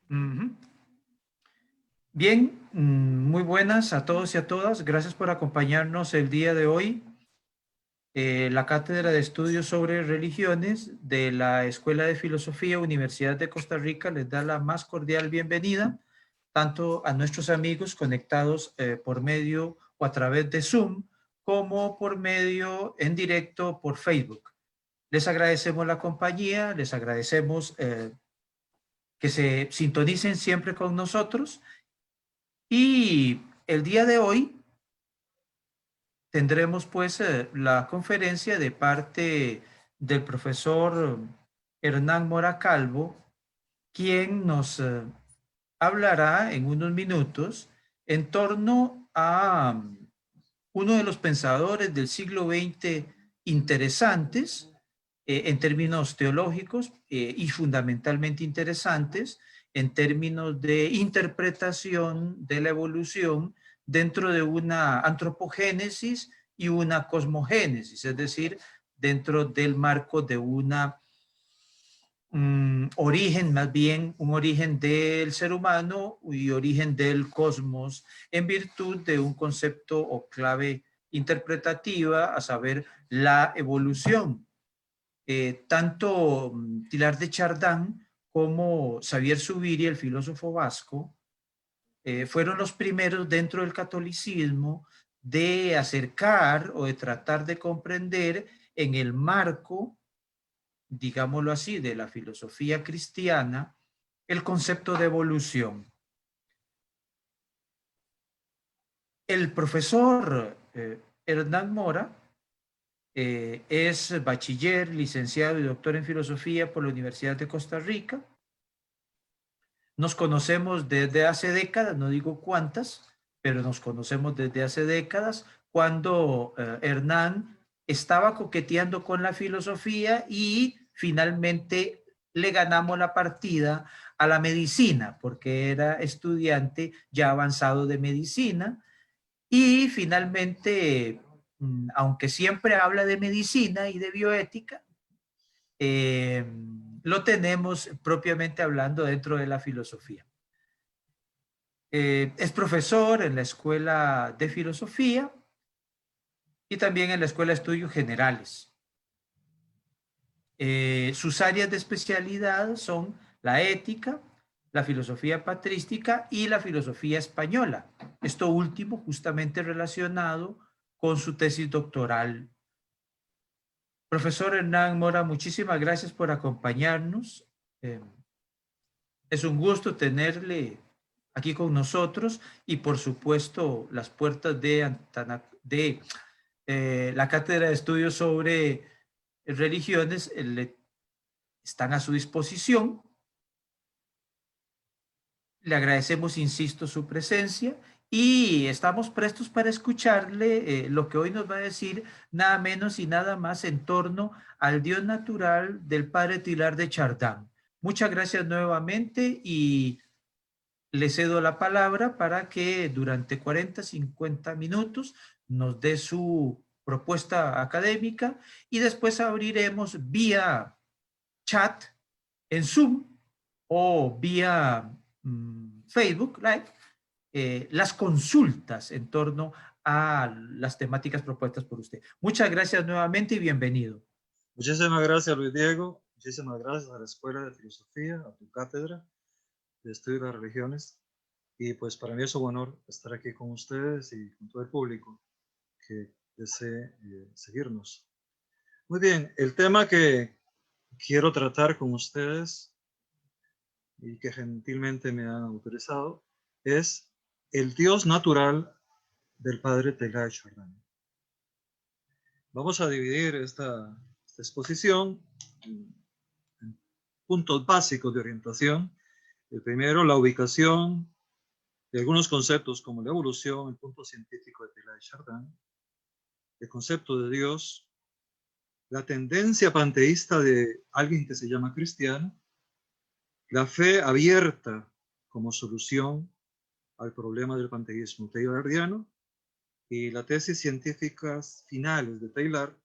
Ujú. Bien, muy buenas a todos y a todas. Gracias por acompañarnos el día de hoy. La Cátedra de Estudios sobre Religiones de la Escuela de Filosofía, Universidad de Costa Rica, les da la más cordial bienvenida, tanto a nuestros amigos conectados por medio o a través de Zoom, como por medio en directo por Facebook. Les agradecemos la compañía, les agradecemos que se sintonicen siempre con nosotros. Y el día de hoy tendremos pues la conferencia de parte del profesor Hernán Mora Calvo, quien nos hablará en unos minutos en torno a uno de los pensadores del siglo XX interesantes en términos teológicos y fundamentalmente interesantes en términos de interpretación de la evolución dentro de una antropogénesis y una cosmogénesis, es decir, dentro del marco de una origen, más bien un origen del ser humano y origen del cosmos, en virtud de un concepto o clave interpretativa, a saber, la evolución. Tanto Tilar de Chardin como Xavier Zubiri, el filósofo vasco, fueron los primeros dentro del catolicismo de acercar o de tratar de comprender en el marco, digámoslo así, de la filosofía cristiana, el concepto de evolución. El profesor Hernán Mora es bachiller, licenciado y doctor en filosofía por la Universidad de Costa Rica. Nos conocemos desde hace décadas, no digo cuántas, pero nos conocemos desde hace décadas, cuando Hernán estaba coqueteando con la filosofía y finalmente le ganamos la partida a la medicina, porque era estudiante ya avanzado de medicina y finalmente, aunque siempre habla de medicina y de bioética, eh, lo tenemos propiamente hablando dentro de la filosofía. Es profesor en la Escuela de Filosofía y también en la Escuela de Estudios Generales. Sus áreas de especialidad son la ética, la filosofía patrística y la filosofía española. Esto último justamente relacionado con su tesis doctoral. Profesor Hernán Mora, muchísimas gracias por acompañarnos. Eh, es un gusto tenerle aquí con nosotros y por supuesto las puertas de la Cátedra de Estudios sobre Religiones están a su disposición. Le agradecemos, insisto, su presencia y estamos prestos para escucharle lo que hoy nos va a decir nada menos y nada más en torno al Dios natural del padre Tilar de Chardin. Muchas gracias nuevamente y le cedo la palabra para que durante 40, 50 minutos nos dé su propuesta académica y después abriremos vía chat en Zoom o vía Facebook Live las consultas en torno a las temáticas propuestas por usted. Muchas gracias nuevamente y bienvenido. Muchísimas gracias, Luis Diego. Muchísimas gracias a la Escuela de Filosofía, a tu cátedra de Estudio de las Religiones. Y pues para mí es un honor estar aquí con ustedes y con todo el público que desee seguirnos. Muy bien, el tema que quiero tratar con ustedes y que gentilmente me han autorizado es el Dios natural del padre Teilhard de Chardin. Vamos a dividir esta exposición en puntos básicos de orientación. El primero, la ubicación de algunos conceptos como la evolución, el punto científico de Teilhard de Chardin, el concepto de Dios, la tendencia panteísta de alguien que se llama cristiano, la fe abierta como solución al problema del panteísmo teilhardiano y las tesis científicas finales de Teilhard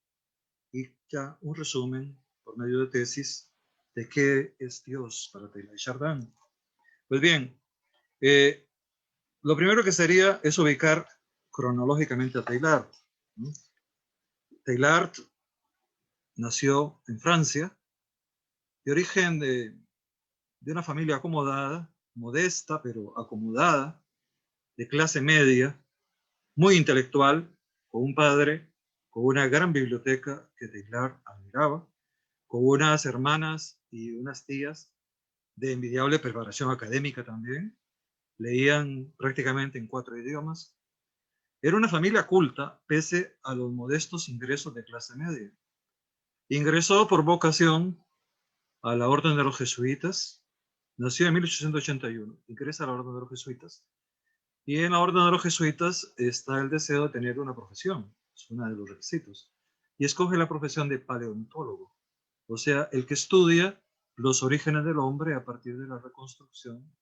y ya un resumen por medio de tesis de qué es Dios para Teilhard de Chardin. Pues bien, lo primero que sería es ubicar cronológicamente a Teilhard. Teilhard nació en Francia, de origen de una familia acomodada, modesta pero acomodada, de clase media, muy intelectual, con un padre con una gran biblioteca que Teilhard admiraba, con unas hermanas y unas tías de envidiable preparación académica también, leían prácticamente en 4 idiomas. Era una familia culta, pese a los modestos ingresos de clase media. Ingresó por vocación a la Orden de los Jesuitas, nació en 1881, ingresa a la Orden de los Jesuitas, y en la Orden de los Jesuitas está el deseo de tener una profesión, es uno de los requisitos, y escoge la profesión de paleontólogo, o sea, el que estudia los orígenes del hombre a partir de la reconstrucción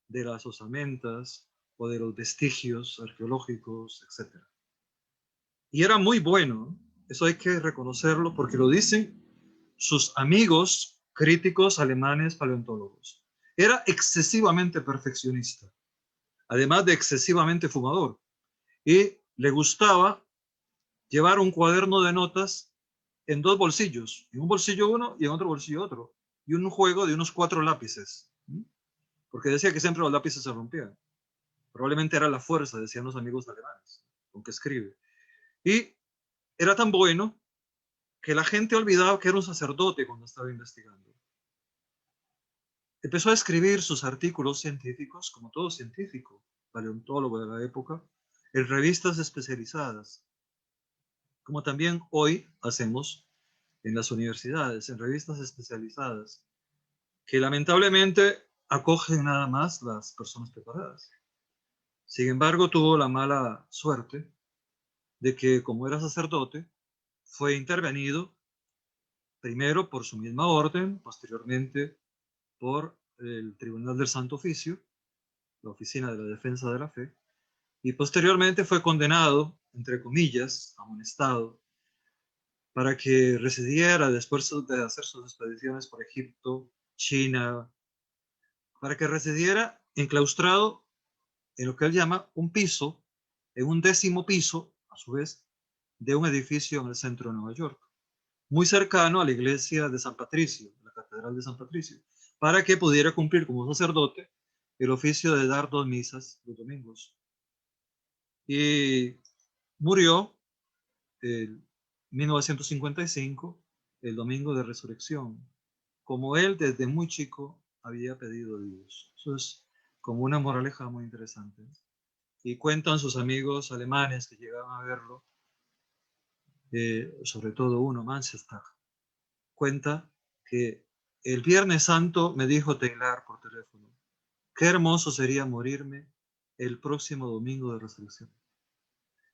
de las osamentas o de los vestigios arqueológicos, etc. Y era muy bueno, eso hay que reconocerlo porque lo dicen sus amigos críticos alemanes paleontólogos. Era excesivamente perfeccionista, además de excesivamente fumador, y le gustaba llevar un cuaderno de notas en 2 bolsillos, en un bolsillo uno y en otro bolsillo otro, y un juego de unos 4 lápices, porque decía que siempre los lápices se rompían. Probablemente era la fuerza, decían los amigos alemanes, con que escribe. Y era tan bueno que la gente olvidaba que era un sacerdote cuando estaba investigando. Empezó a escribir sus artículos científicos, como todo científico, paleontólogo de la época, en revistas especializadas, como también hoy hacemos en las universidades, en revistas especializadas, que lamentablemente acogen nada más las personas preparadas. Sin embargo, tuvo la mala suerte de que, como era sacerdote, fue intervenido primero por su misma orden, posteriormente por el Tribunal del Santo Oficio, la Oficina de la Defensa de la Fe, y posteriormente fue condenado, entre comillas, amonestado, para que residiera después de hacer sus expediciones por Egipto, China, para que residiera enclaustrado en lo que él llama un piso, en un 10º piso, a su vez, de un edificio en el centro de Nueva York, muy cercano a la iglesia de San Patricio, la catedral de San Patricio, para que pudiera cumplir como sacerdote el oficio de dar 2 misas los domingos. Y murió en 1955, el domingo de resurrección, como él desde muy chico había pedido a Dios. Eso es como una moraleja muy interesante. Y cuentan sus amigos alemanes que llegaban a verlo, sobre todo uno, Manchester, cuenta que el Viernes Santo me dijo Teilhard por teléfono, qué hermoso sería morirme el próximo domingo de resurrección.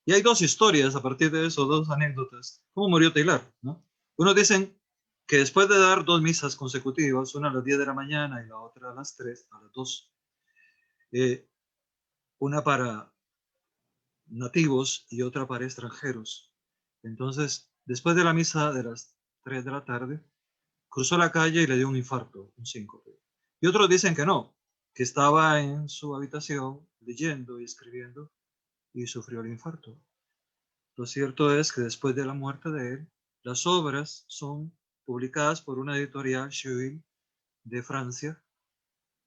Y hay 2 historias a partir de eso, 2 anécdotas. ¿Cómo murió Teilhard? ¿No? Unos dicen que después de dar 2 misas consecutivas, una a las 10 de la mañana y la otra a las 3, a las 2, una para nativos y otra para extranjeros. Entonces, después de la misa de las 3 de la tarde, cruzó la calle y le dio un infarto, un síncope. Y otros dicen que no, que estaba en su habitación leyendo y escribiendo y sufrió el infarto. Lo cierto es que después de la muerte de él, las obras son publicadas por una editorial Cheville de Francia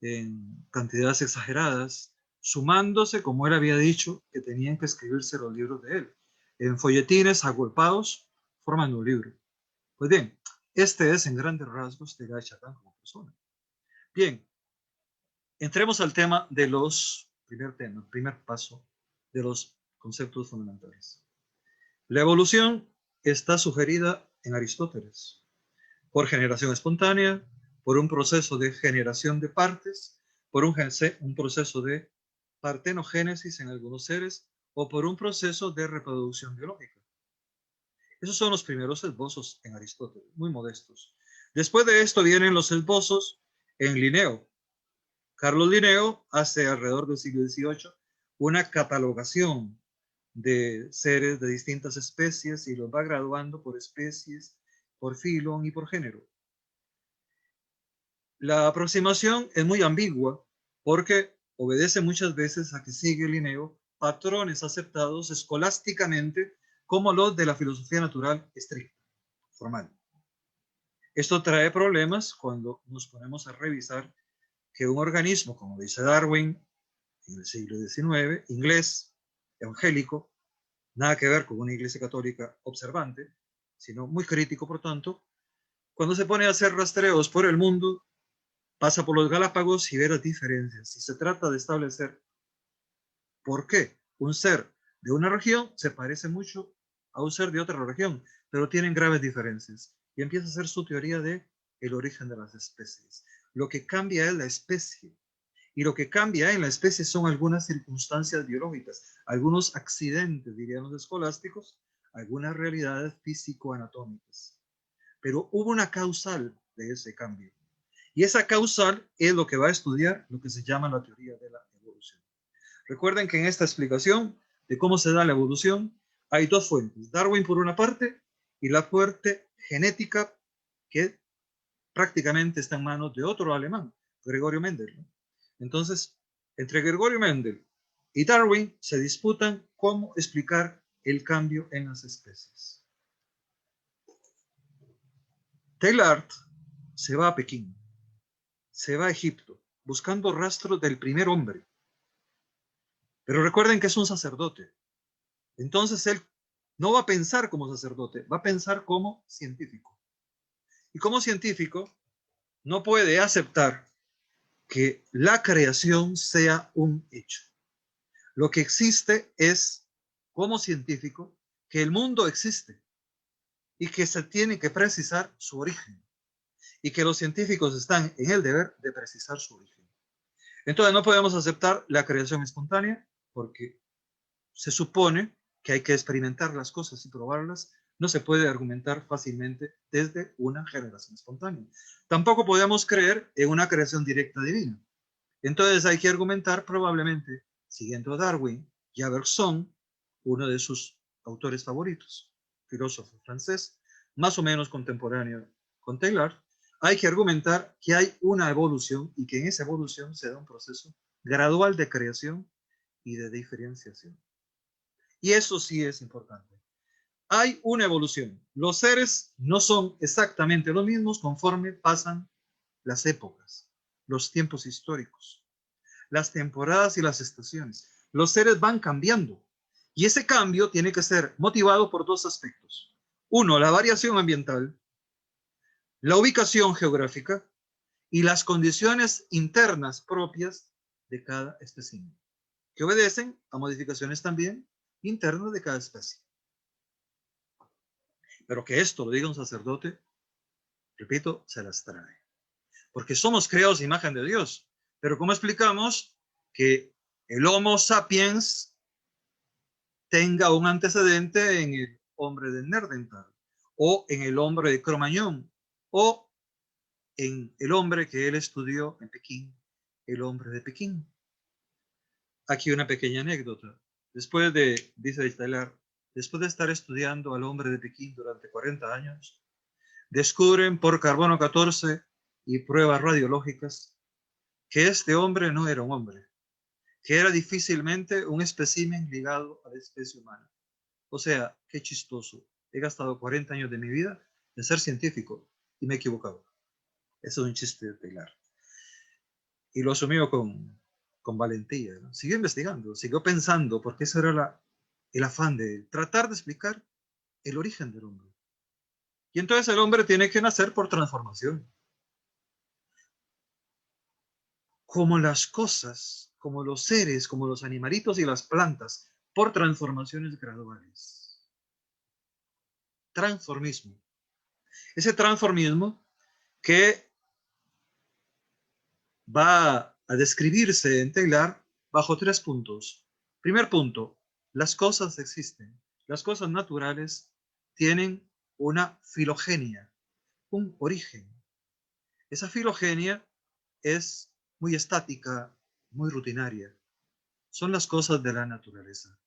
en cantidades exageradas, sumándose, como él había dicho, que tenían que escribirse los libros de él. En folletines agolpados forman un libro. Pues bien, este es en grandes rasgos de Guy Chapin como persona. Bien, entremos al tema de primer paso de los conceptos fundamentales. La evolución está sugerida en Aristóteles por generación espontánea, por un proceso de generación de partes, por un proceso de partenogénesis en algunos seres o por un proceso de reproducción biológica. Esos son los primeros esbozos en Aristóteles, muy modestos. Después de esto vienen los esbozos en Linneo. Carlos Linneo hace alrededor del siglo XVIII una catalogación de seres de distintas especies y los va graduando por especies, por filón y por género. La aproximación es muy ambigua porque obedece muchas veces a que sigue Linneo patrones aceptados escolásticamente como los de la filosofía natural estricta, formal. Esto trae problemas cuando nos ponemos a revisar que un organismo, como dice Darwin en el siglo XIX, inglés, evangélico, nada que ver con una iglesia católica observante, sino muy crítico, por tanto, cuando se pone a hacer rastreos por el mundo, pasa por los Galápagos y ve las diferencias. Y se trata de establecer por qué un ser de una región se parece mucho a un ser de otra región, pero tienen graves diferencias. Y empieza a hacer su teoría de el origen de las especies. Lo que cambia es la especie. Y lo que cambia en la especie son algunas circunstancias biológicas, algunos accidentes, dirían los escolásticos, algunas realidades físico-anatómicas. Pero hubo una causal de ese cambio. Y esa causal es lo que va a estudiar lo que se llama la teoría de la evolución. Recuerden que en esta explicación de cómo se da la evolución hay dos fuentes. Darwin por una parte y la fuente genética que prácticamente está en manos de otro alemán, Gregorio Mendel, ¿no? Entonces, entre Gregorio Mendel y Darwin se disputan cómo explicar el cambio en las especies. Teilhard se va a Pekín, se va a Egipto, buscando rastros del primer hombre. Pero recuerden que es un sacerdote. Entonces él no va a pensar como sacerdote, va a pensar como científico. Y como científico no puede aceptar que la creación sea un hecho. Lo que existe es, como científico, que el mundo existe y que se tiene que precisar su origen y que los científicos están en el deber de precisar su origen. Entonces no podemos aceptar la creación espontánea porque se supone que hay que experimentar las cosas y probarlas. No se puede argumentar fácilmente desde una generación espontánea. Tampoco podemos creer en una creación directa divina. Entonces hay que argumentar probablemente, siguiendo a Darwin y a Bergson, uno de sus autores favoritos, filósofo francés, más o menos contemporáneo con Taylor, hay que argumentar que hay una evolución y que en esa evolución se da un proceso gradual de creación y de diferenciación. Y eso sí es importante. Hay una evolución. Los seres no son exactamente los mismos conforme pasan las épocas, los tiempos históricos, las temporadas y las estaciones. Los seres van cambiando y ese cambio tiene que ser motivado por dos aspectos. Uno, la variación ambiental, la ubicación geográfica y las condiciones internas propias de cada especie, que obedecen a modificaciones también internas de cada especie. Pero que esto lo diga un sacerdote, repito, se las trae. Porque somos creados a imagen de Dios. Pero ¿cómo explicamos que el Homo sapiens tenga un antecedente en el hombre de Neandertal, o en el hombre de Cro-Magnon, o en el hombre que él estudió en Pekín, el hombre de Pekín? Aquí una pequeña anécdota. Dice Taylor, después de estar estudiando al hombre de Pekín durante 40 años, descubren por carbono 14 y pruebas radiológicas que este hombre no era un hombre, que era difícilmente un espécimen ligado a la especie humana. O sea, qué chistoso. He gastado 40 años de mi vida en ser científico y me he equivocado. Eso es un chiste de Taylor. Y lo asumió con valentía, ¿no? Siguió investigando, siguió pensando, porque eso era el afán de tratar de explicar el origen del hombre. Y entonces el hombre tiene que nacer por transformación. Como las cosas, como los seres, como los animalitos y las plantas, por transformaciones graduales. Transformismo. Ese transformismo que va a describirse en Taylor bajo 3 puntos. Primer punto, las cosas existen. Las cosas naturales tienen una filogenia, un origen. Esa filogenia es muy estática, muy rutinaria. Son las cosas de la naturaleza.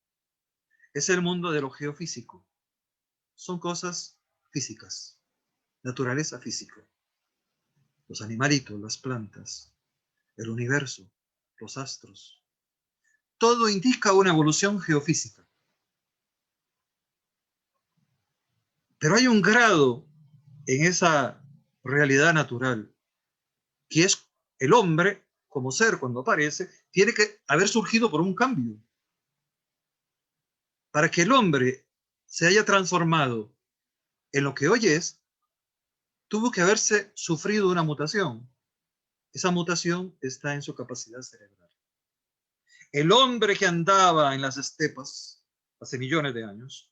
Es el mundo de lo geofísico. Son cosas físicas, naturaleza física. Los animalitos, las plantas, el universo. los astros. Todo indica una evolución geofísica. Pero hay un grado en esa realidad natural, que es el hombre como ser cuando aparece, tiene que haber surgido por un cambio. Para que el hombre se haya transformado en lo que hoy es, tuvo que haberse sufrido una mutación. Esa mutación está en su capacidad cerebral. El hombre que andaba en las estepas hace millones de años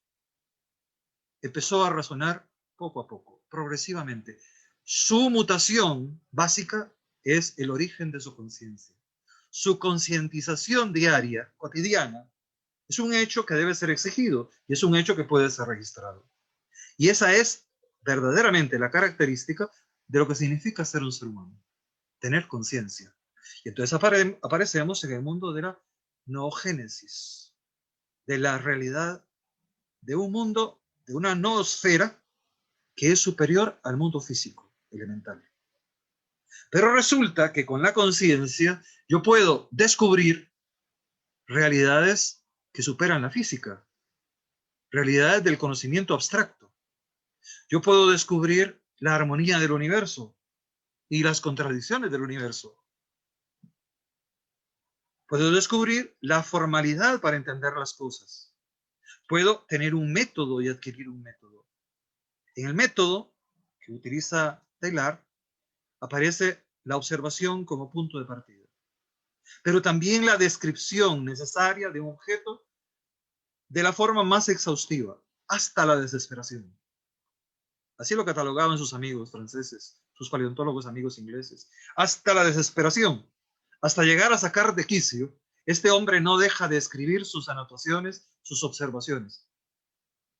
empezó a razonar poco a poco, progresivamente. Su mutación básica es el origen de su conciencia. Su concientización diaria, cotidiana, es un hecho que debe ser exigido y es un hecho que puede ser registrado. Y esa es verdaderamente la característica de lo que significa ser un ser humano, tener conciencia. Y entonces aparecemos en el mundo de la noogénesis, de la realidad de un mundo, de una noosfera que es superior al mundo físico, elemental. Pero resulta que con la conciencia yo puedo descubrir realidades que superan la física, realidades del conocimiento abstracto. Yo puedo descubrir la armonía del universo y las contradicciones del universo. Puedo descubrir la formalidad para entender las cosas. Puedo tener un método y adquirir un método. En el método que utiliza Taylor aparece la observación como punto de partida, pero también la descripción necesaria de un objeto de la forma más exhaustiva, hasta la desesperación. Así lo catalogaban sus amigos franceses, sus paleontólogos amigos ingleses, hasta la desesperación, hasta llegar a sacar de quicio. Este hombre no deja de escribir sus anotaciones, sus observaciones,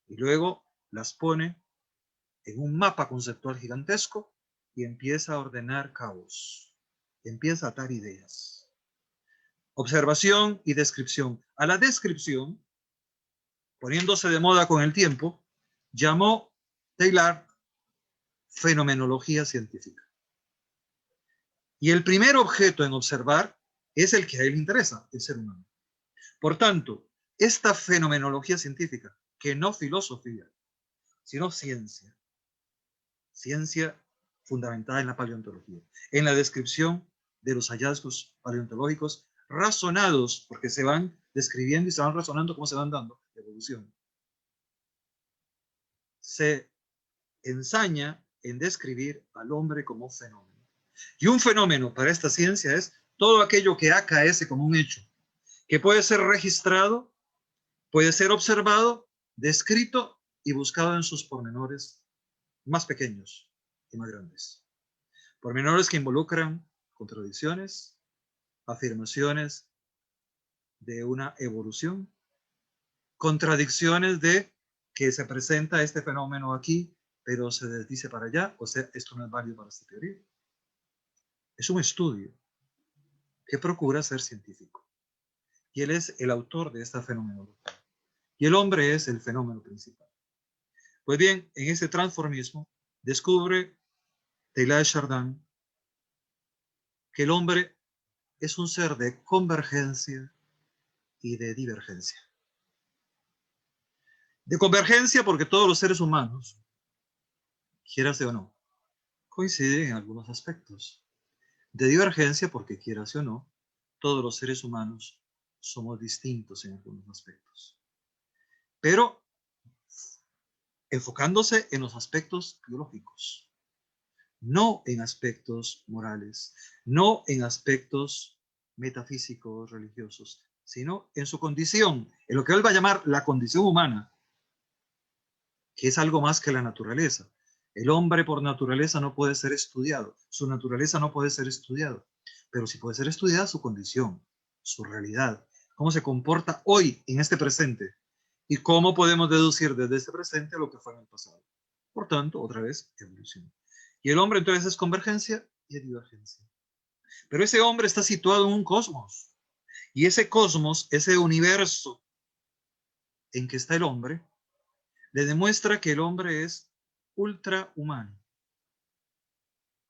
y luego las pone en un mapa conceptual gigantesco y empieza a ordenar caos, empieza a atar ideas. Observación y descripción. A la descripción, poniéndose de moda con el tiempo, llamó Taylor fenomenología científica. Y el primer objeto en observar es el que a él le interesa, el ser humano. Por tanto, esta fenomenología científica, que no filosofía, sino ciencia, ciencia fundamentada en la paleontología, en la descripción de los hallazgos paleontológicos razonados, porque se van describiendo y se van razonando cómo se van dando la evolución. Se ensaña en describir al hombre como fenómeno. Y un fenómeno para esta ciencia es todo aquello que acaece como un hecho, que puede ser registrado, puede ser observado, descrito y buscado en sus pormenores más pequeños y más grandes. Pormenores que involucran contradicciones, afirmaciones de una evolución, contradicciones de que se presenta este fenómeno aquí, pero se desdice para allá, o sea, esto no es válido para esta teoría. Es un estudio que procura ser científico. Y él es el autor de esta fenomenología. Y el hombre es el fenómeno principal. Pues bien, en ese transformismo descubre Teilhard de Chardin que el hombre es un ser de convergencia y de divergencia. De convergencia porque todos los seres humanos, quierase o no, coinciden en algunos aspectos. De divergencia porque quierase o no, todos los seres humanos somos distintos en algunos aspectos. Pero enfocándose en los aspectos biológicos, no en aspectos morales, no en aspectos metafísicos, religiosos, sino en su condición, en lo que él va a llamar la condición humana, que es algo más que la naturaleza. El hombre por naturaleza no puede ser estudiado, su naturaleza no puede ser estudiado, pero sí puede ser estudiada su condición, su realidad, cómo se comporta hoy en este presente y cómo podemos deducir desde este presente lo que fue en el pasado. Por tanto, otra vez, evolución. Y el hombre entonces es convergencia y divergencia. Pero ese hombre está situado en un cosmos. Y ese cosmos, ese universo en que está el hombre, le demuestra que el hombre es ultrahumano.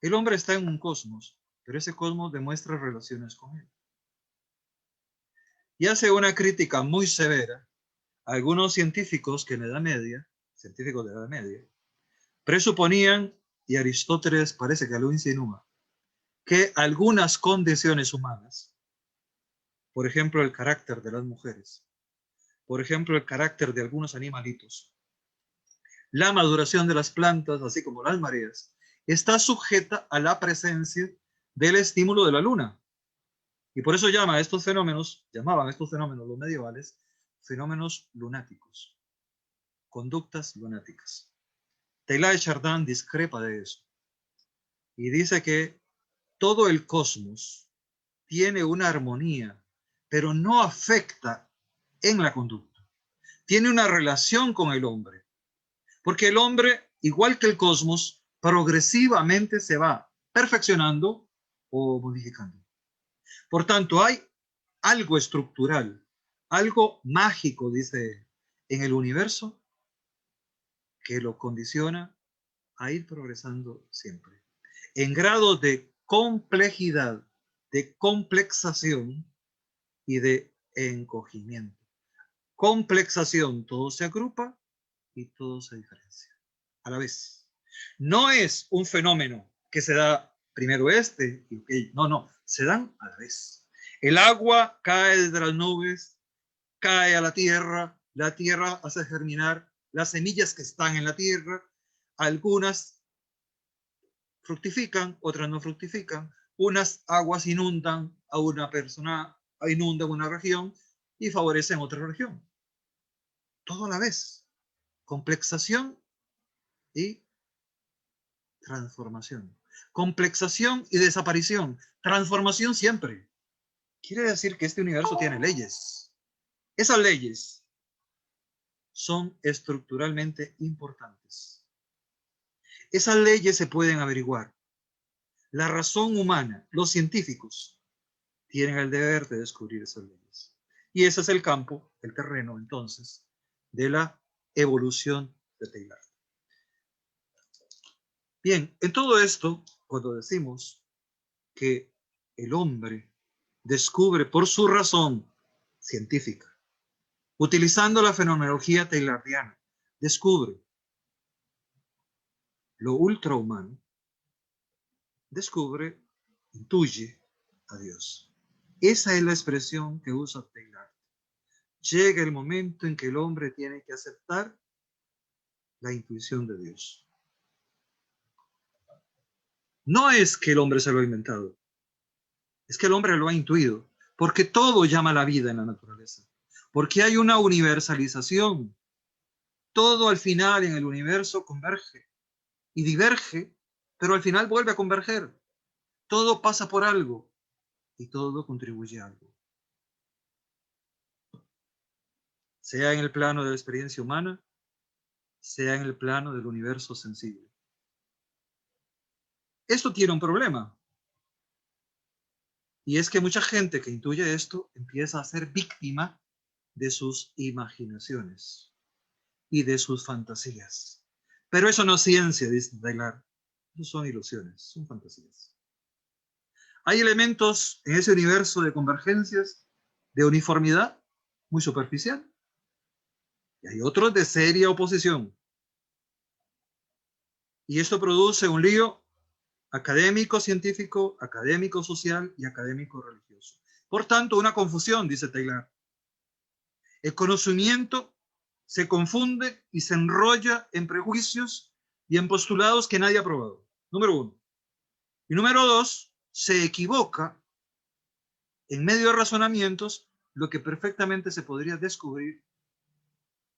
El hombre está en un cosmos, pero ese cosmos demuestra relaciones con él. y hace una crítica muy severa a algunos científicos que en la Edad Media, científicos de la Edad Media, presuponían, y Aristóteles parece que lo insinúa, que algunas condiciones humanas, por ejemplo el carácter de las mujeres, por ejemplo el carácter de algunos animalitos, la maduración de las plantas, así como las mareas, está sujeta a la presencia del estímulo de la luna. Y por eso llamaban a estos fenómenos los medievales, fenómenos lunáticos, conductas lunáticas. Teilhard de Chardin discrepa de eso y dice que todo el cosmos tiene una armonía, pero no afecta en la conducta. Tiene una relación con el hombre, porque el hombre, igual que el cosmos, progresivamente se va perfeccionando o modificando. Por tanto, hay algo estructural, algo mágico, dice, en el universo que lo condiciona a ir progresando siempre. En grados de complejidad, de complexación y de encogimiento. Complexación, todo se agrupa y todo se diferencia a la vez. No es un fenómeno que se da primero este y okay. No, se dan a la vez. El agua cae desde las nubes, cae a la tierra hace germinar las semillas que están en la tierra, algunas fructifican, otras no fructifican, unas aguas inundan a una persona, inundan una región y favorecen otra región. Todo a la vez. Complexación y transformación. Complexación y desaparición. Transformación siempre. Quiere decir que este universo tiene leyes. Esas leyes son estructuralmente importantes. Esas leyes se pueden averiguar. La razón humana, los científicos, tienen el deber de descubrir esas leyes. Y ese es el campo, el terreno, entonces, de la evolución de Teilhard. Bien, en todo esto, cuando decimos que el hombre descubre por su razón científica, utilizando la fenomenología tayloriana, descubre lo ultrahumano, descubre, intuye a Dios. Esa es la expresión que usa Teilhard. Llega el momento en que el hombre tiene que aceptar la intuición de Dios. No es que el hombre se lo ha inventado, es que el hombre lo ha intuido, porque todo llama a la vida en la naturaleza, porque hay una universalización. Todo al final en el universo converge y diverge, pero al final vuelve a converger. Todo pasa por algo y todo contribuye a algo. Sea en el plano de la experiencia humana, sea en el plano del universo sensible. Esto tiene un problema. Y es que mucha gente que intuye esto empieza a ser víctima de sus imaginaciones y de sus fantasías. Pero eso no es ciencia, dice Teilhard. Eso son ilusiones, son fantasías. Hay elementos en ese universo de convergencias, de uniformidad, muy superficial. Y hay otros de seria oposición. Y esto produce un lío académico científico, académico social y académico religioso. Por tanto, una confusión, dice Teilhard. El conocimiento se confunde y se enrolla en prejuicios y en postulados que nadie ha probado. Número uno. Y número dos, se equivoca en medio de razonamientos lo que perfectamente se podría descubrir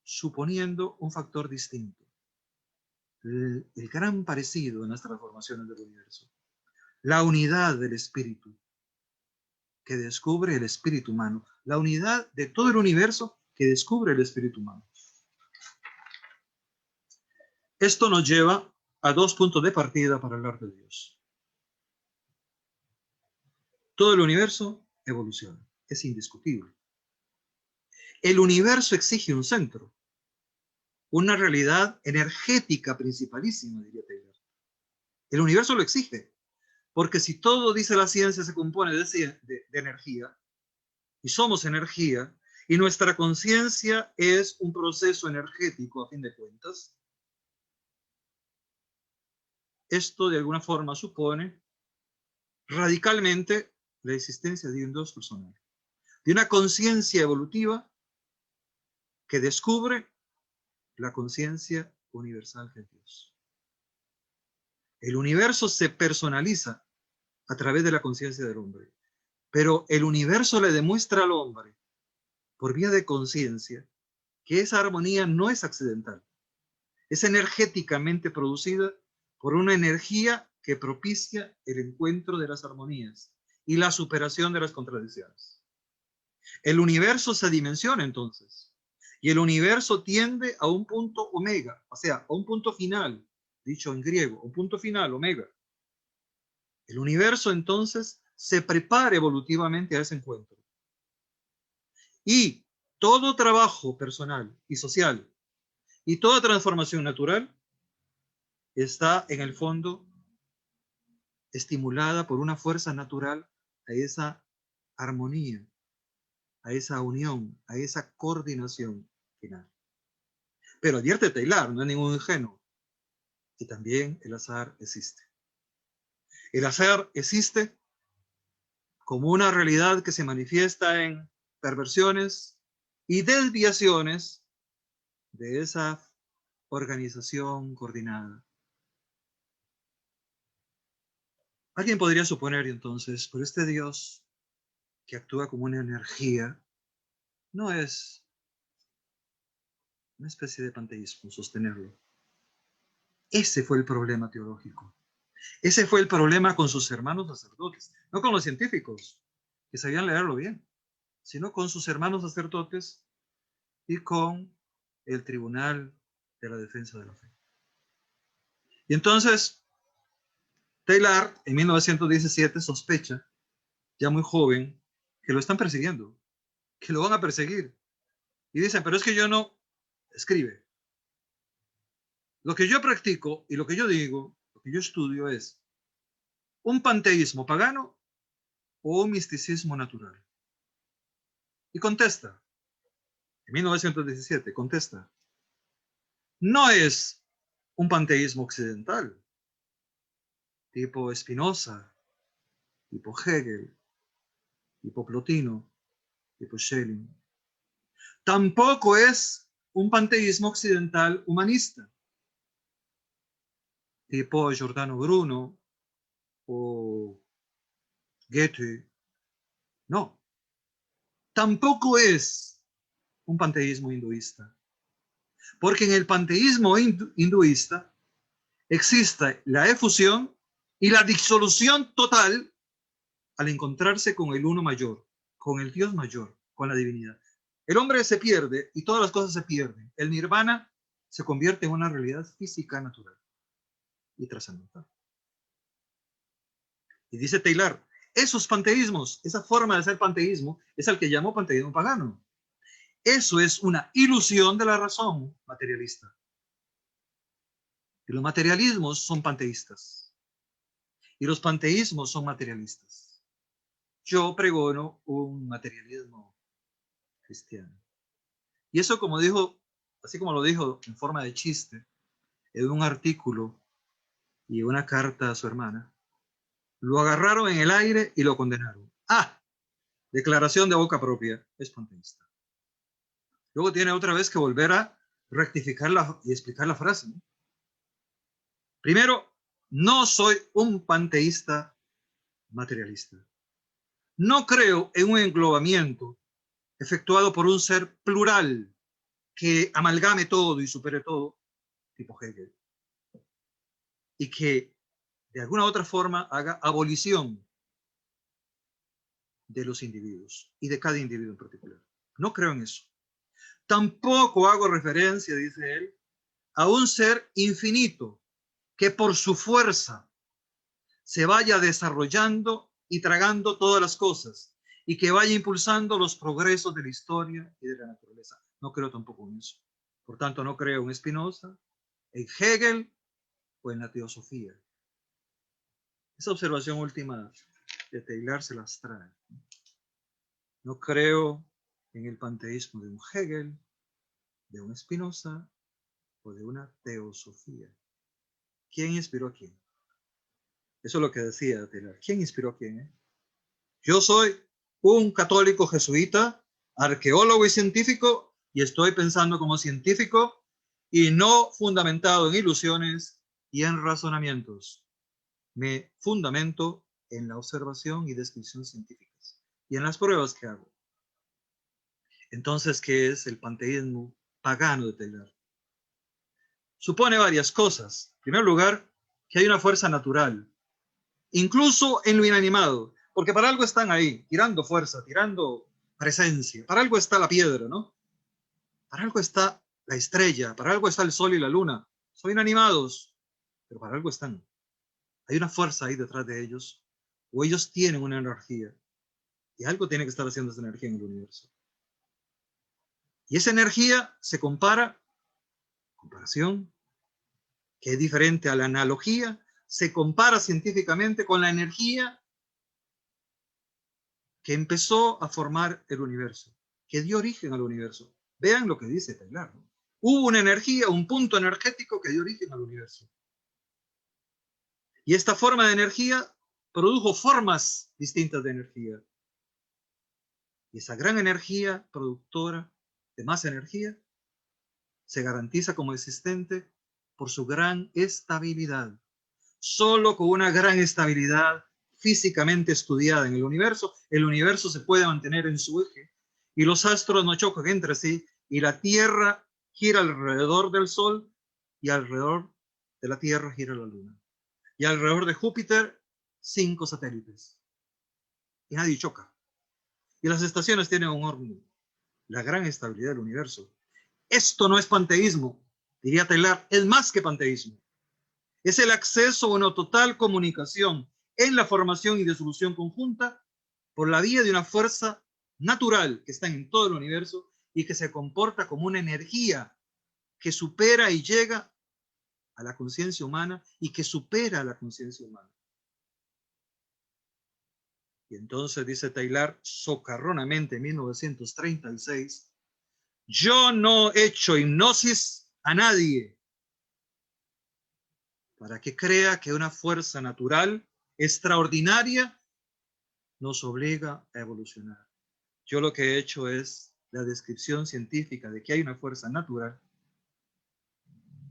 suponiendo un factor distinto. El gran parecido en las transformaciones del universo. La unidad del espíritu que descubre el espíritu humano. La unidad de todo el universo que descubre el espíritu humano. Esto nos lleva a dos puntos de partida para hablar de Dios. Todo el universo evoluciona, es indiscutible. El universo exige un centro, una realidad energética principalísima, diría Teilhard. El universo lo exige, porque si todo, dice la ciencia, se compone de energía, y somos energía, y nuestra conciencia es un proceso energético a fin de cuentas, esto de alguna forma supone radicalmente la existencia de un Dios personal, de una conciencia evolutiva que descubre la conciencia universal de Dios. El universo se personaliza a través de la conciencia del hombre, pero el universo le demuestra al hombre, por vía de conciencia, que esa armonía no es accidental, es energéticamente producida por una energía que propicia el encuentro de las armonías y la superación de las contradicciones. El universo se dimensiona entonces, y el universo tiende a un punto omega, o sea, a un punto final, dicho en griego, un punto final, omega. El universo entonces se prepara evolutivamente a ese encuentro. Y todo trabajo personal y social y toda transformación natural está en el fondo estimulada por una fuerza natural a esa armonía, a esa unión, a esa coordinación final. Pero advierte Taylor, no es ningún ingenuo, y también el azar existe. El azar existe como una realidad que se manifiesta en perversiones y desviaciones de esa organización coordinada. Alguien podría suponer entonces, pero este Dios que actúa como una energía no es una especie de panteísmo sostenerlo. Ese fue el problema teológico. Ese fue el problema con sus hermanos sacerdotes, no con los científicos, que sabían leerlo bien, sino con sus hermanos sacerdotes y con el Tribunal de la Defensa de la Fe. Y entonces, Taylor, en 1917, sospecha, ya muy joven, que lo están persiguiendo, que lo van a perseguir. Y dicen, pero es que yo no, escribe. Lo que yo practico y lo que yo digo, lo que yo estudio es un panteísmo pagano o un misticismo natural. Y contesta, en 1917, contesta, no es un panteísmo occidental, tipo Spinoza, tipo Hegel, tipo Plotino, tipo Schelling. Tampoco es un panteísmo occidental humanista, tipo Giordano Bruno o Goethe. No, tampoco es un panteísmo hinduista, porque en el panteísmo hinduista existe la efusión y la disolución total al encontrarse con el uno mayor, con el Dios mayor, con la divinidad. El hombre se pierde y todas las cosas se pierden. El nirvana se convierte en una realidad física natural y trascendental. Y dice Taylor, esos panteísmos, esa forma de hacer panteísmo, es al que llamó panteísmo pagano. Eso es una ilusión de la razón materialista. Y los materialismos son panteístas. Y los panteísmos son materialistas. Yo pregono un materialismo cristiano. Y eso, como dijo, así como lo dijo en forma de chiste, en un artículo y una carta a su hermana, lo agarraron en el aire y lo condenaron. Ah, declaración de boca propia, es panteísta. Luego tiene otra vez que volver a rectificarla y explicar la frase, ¿no? Primero, no soy un panteísta materialista. No creo en un englobamiento efectuado por un ser plural que amalgame todo y supere todo, tipo Hegel, y que de alguna u otra forma haga abolición de los individuos y de cada individuo en particular. No creo en eso. Tampoco hago referencia, dice él, a un ser infinito que por su fuerza se vaya desarrollando y tragando todas las cosas y que vaya impulsando los progresos de la historia y de la naturaleza. No creo tampoco en eso. Por tanto, no creo en Spinoza, en Hegel o en la teosofía. Esa observación última de Taylor se las trae. No creo en el panteísmo de un Hegel, de un Spinoza o de una teosofía. ¿Quién inspiró a quién? Eso es lo que decía Taylor. ¿Quién inspiró a quién? Yo soy un católico jesuita, arqueólogo y científico, y estoy pensando como científico y no fundamentado en ilusiones y en razonamientos. Me fundamento en la observación y descripción científicas y en las pruebas que hago. Entonces, ¿qué es el panteísmo pagano de Taylor? Supone varias cosas. En primer lugar, que hay una fuerza natural, incluso en lo inanimado, porque para algo están ahí, tirando fuerza, tirando presencia. Para algo está la piedra, ¿no? Para algo está la estrella, para algo está el sol y la luna. Son inanimados, pero para algo están. Hay una fuerza ahí detrás de ellos, o ellos tienen una energía, y algo tiene que estar haciendo esa energía en el universo. Y esa energía se comparación, que es diferente a la analogía, se compara científicamente con la energía que empezó a formar el universo, que dio origen al universo. Vean lo que dice Taylor, ¿no? Hubo una energía, un punto energético que dio origen al universo. Y esta forma de energía produjo formas distintas de energía. Y esa gran energía productora de más energía se garantiza como existente por su gran estabilidad. Solo con una gran estabilidad físicamente estudiada en el universo se puede mantener en su eje y los astros no chocan entre sí y la Tierra gira alrededor del Sol y alrededor de la Tierra gira la Luna. Y alrededor de Júpiter, 5 satélites. Y nadie choca. Y las estaciones tienen un orden. La gran estabilidad del universo. Esto no es panteísmo, diría Taylor, es más que panteísmo. Es el acceso a una total comunicación en la formación y disolución conjunta por la vía de una fuerza natural que está en todo el universo y que se comporta como una energía que supera y llega a la conciencia humana y que supera a la conciencia humana. Y entonces dice Taylor socarronamente en 1936, yo no he hecho hipnosis a nadie para que crea que una fuerza natural extraordinaria nos obliga a evolucionar. Yo lo que he hecho es la descripción científica de que hay una fuerza natural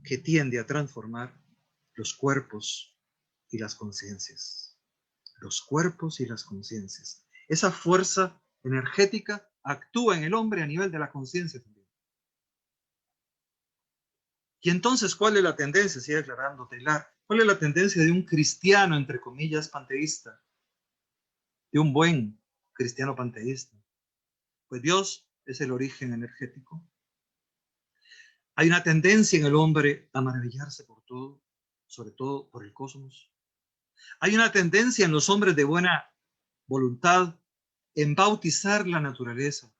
que tiende a transformar los cuerpos y las conciencias. Los cuerpos y las conciencias. Esa fuerza energética actúa en el hombre a nivel de la conciencia también. Y entonces, ¿cuál es la tendencia? Sigue aclarando Taylor. ¿Cuál es la tendencia de un cristiano, entre comillas, panteísta? De un buen cristiano panteísta. Pues Dios es el origen energético. Hay una tendencia en el hombre a maravillarse por todo, sobre todo por el cosmos. Hay una tendencia en los hombres de buena voluntad en bautizar la naturaleza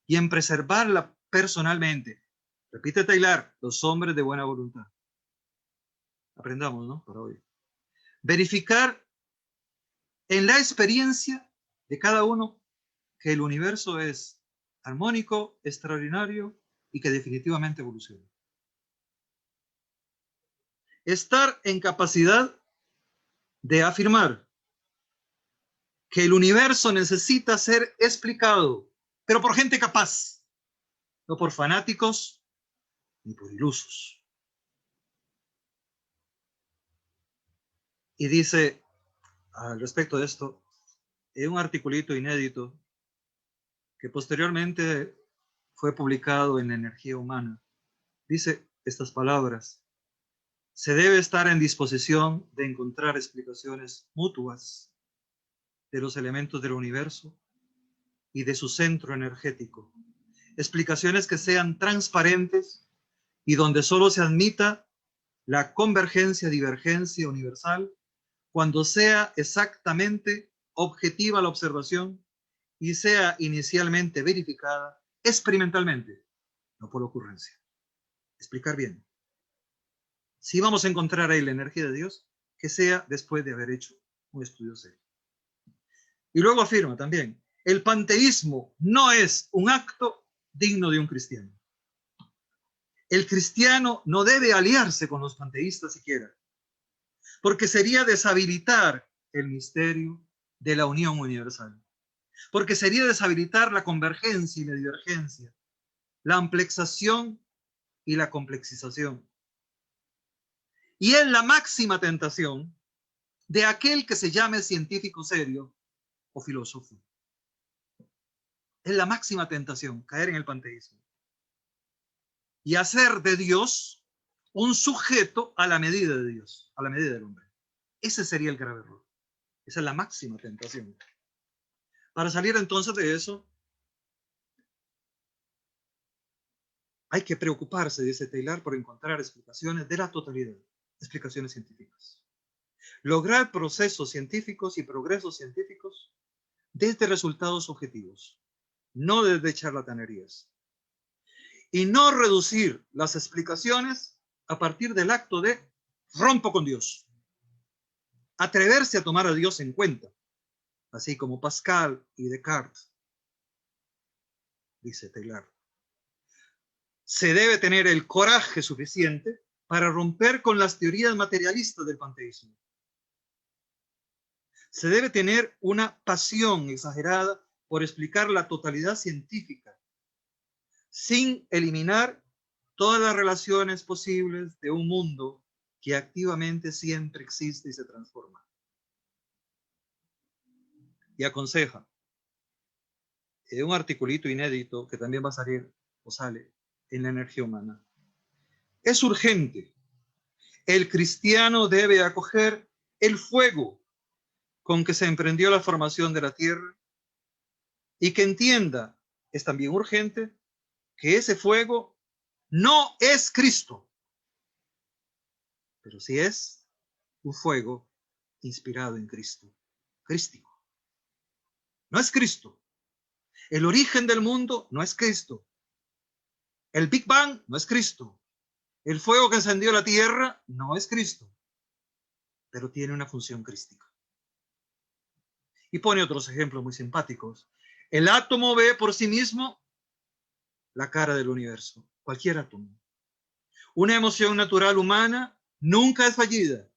y en preservarla personalmente. Repite Taylor, los hombres de buena voluntad. Aprendamos, ¿no? Para hoy. Verificar en la experiencia de cada uno que el universo es armónico, extraordinario y que definitivamente evoluciona. Estar en capacidad de afirmar que el universo necesita ser explicado, pero por gente capaz, no por fanáticos ni por ilusos. Y dice al respecto de esto, en un articulito inédito que posteriormente fue publicado en La Energía Humana, dice estas palabras: se debe estar en disposición de encontrar explicaciones mutuas de los elementos del universo y de su centro energético, explicaciones que sean transparentes y donde solo se admita la convergencia-divergencia universal cuando sea exactamente objetiva la observación y sea inicialmente verificada experimentalmente, no por ocurrencia. Explicar bien. Si vamos a encontrar ahí la energía de Dios, que sea después de haber hecho un estudio serio. Y luego afirma también, El panteísmo no es un acto digno de un cristiano. El cristiano no debe aliarse con los panteístas siquiera, porque sería deshabilitar el misterio de la unión universal, porque sería deshabilitar la convergencia y la divergencia, la amplexación y la complexización. Y es la máxima tentación de aquel que se llame científico serio o filósofo. Es la máxima tentación, caer en el panteísmo y hacer de Dios un sujeto a la medida de Dios, a la medida del hombre. Ese sería el grave error. Esa es la máxima tentación. Para salir entonces de eso, hay que preocuparse, dice Taylor, por encontrar explicaciones de la totalidad, explicaciones científicas. Lograr procesos científicos y progresos científicos desde resultados objetivos, no desde charlatanerías. Y no reducir las explicaciones a partir del acto de rompo con Dios. Atreverse a tomar a Dios en cuenta, así como Pascal y Descartes, dice Taylor. Se debe tener el coraje suficiente para romper con las teorías materialistas del panteísmo. Se debe tener una pasión exagerada por explicar la totalidad científica, sin eliminar todas las relaciones posibles de un mundo que activamente siempre existe y se transforma. Y aconseja, en un articulito inédito que también va a salir o sale en la energía humana. Es urgente. El cristiano debe acoger el fuego con que se emprendió la formación de la tierra y que entienda, es también urgente, que ese fuego no es Cristo, pero sí es un fuego inspirado en Cristo, crístico. No es Cristo. El origen del mundo no es Cristo. El Big Bang no es Cristo. El fuego que encendió la tierra no es Cristo, pero tiene una función crística. Y pone otros ejemplos muy simpáticos. El átomo ve por sí mismo la cara del universo, cualquier átomo. Una emoción natural humana nunca es fallida.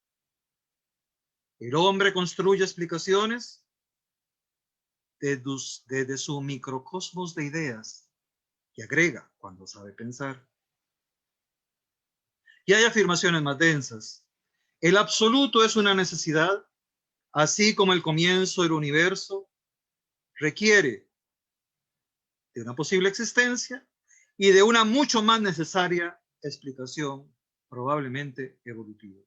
El hombre construye explicaciones desde su microcosmos de ideas que agrega cuando sabe pensar. Y hay afirmaciones más densas. El absoluto es una necesidad, así como el comienzo del universo requiere de una posible existencia y de una mucho más necesaria explicación, probablemente evolutiva.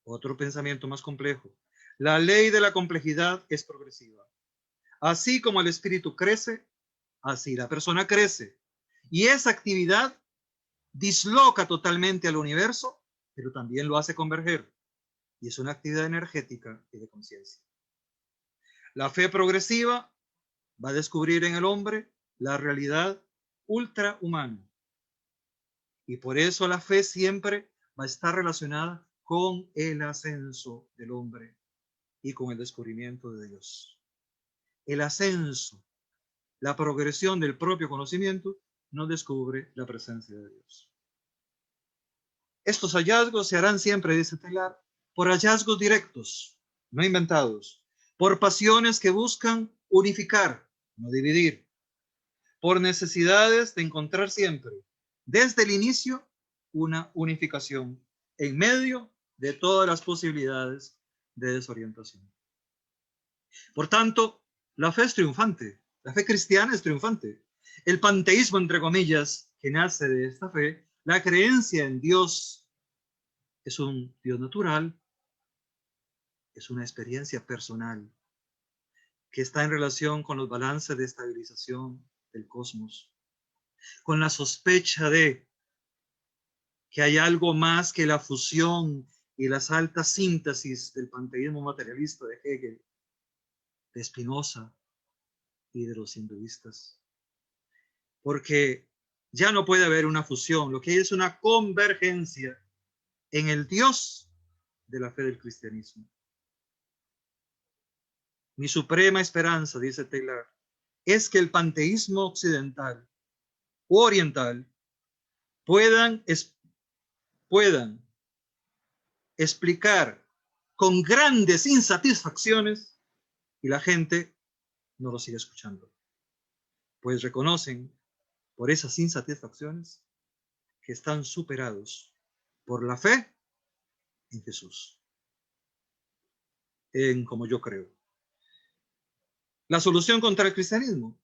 Otro pensamiento más complejo. La ley de la complejidad es progresiva. Así como el espíritu crece, así la persona crece. Y esa actividad disloca totalmente al universo, pero también lo hace converger. Y es una actividad energética y de conciencia. La fe progresiva va a descubrir en el hombre la realidad ultrahumana. Y por eso la fe siempre va a estar relacionada con el ascenso del hombre y con el descubrimiento de Dios. El ascenso, la progresión del propio conocimiento, nos descubre la presencia de Dios. Estos hallazgos se harán siempre, dice Taylor, por hallazgos directos, no inventados, por pasiones que buscan unificar, no dividir, por necesidades de encontrar siempre, desde el inicio, una unificación en medio de todas las posibilidades de desorientación. Por tanto, la fe es triunfante, la fe cristiana es triunfante. El panteísmo, entre comillas, que nace de esta fe, la creencia en Dios, es un Dios natural, es una experiencia personal que está en relación con los balances de estabilización del cosmos, con la sospecha de que hay algo más que la fusión y las altas síntesis del panteísmo materialista de Hegel, de Spinoza y de los hinduistas. Porque ya no puede haber una fusión, lo que hay es una convergencia en el Dios de la fe del cristianismo. Mi suprema esperanza, dice Taylor, es que el panteísmo occidental u oriental puedan explicar con grandes insatisfacciones y la gente no lo sigue escuchando, pues reconocen por esas insatisfacciones que están superados por la fe en Jesús, en como yo creo. La solución contra el cristianismo,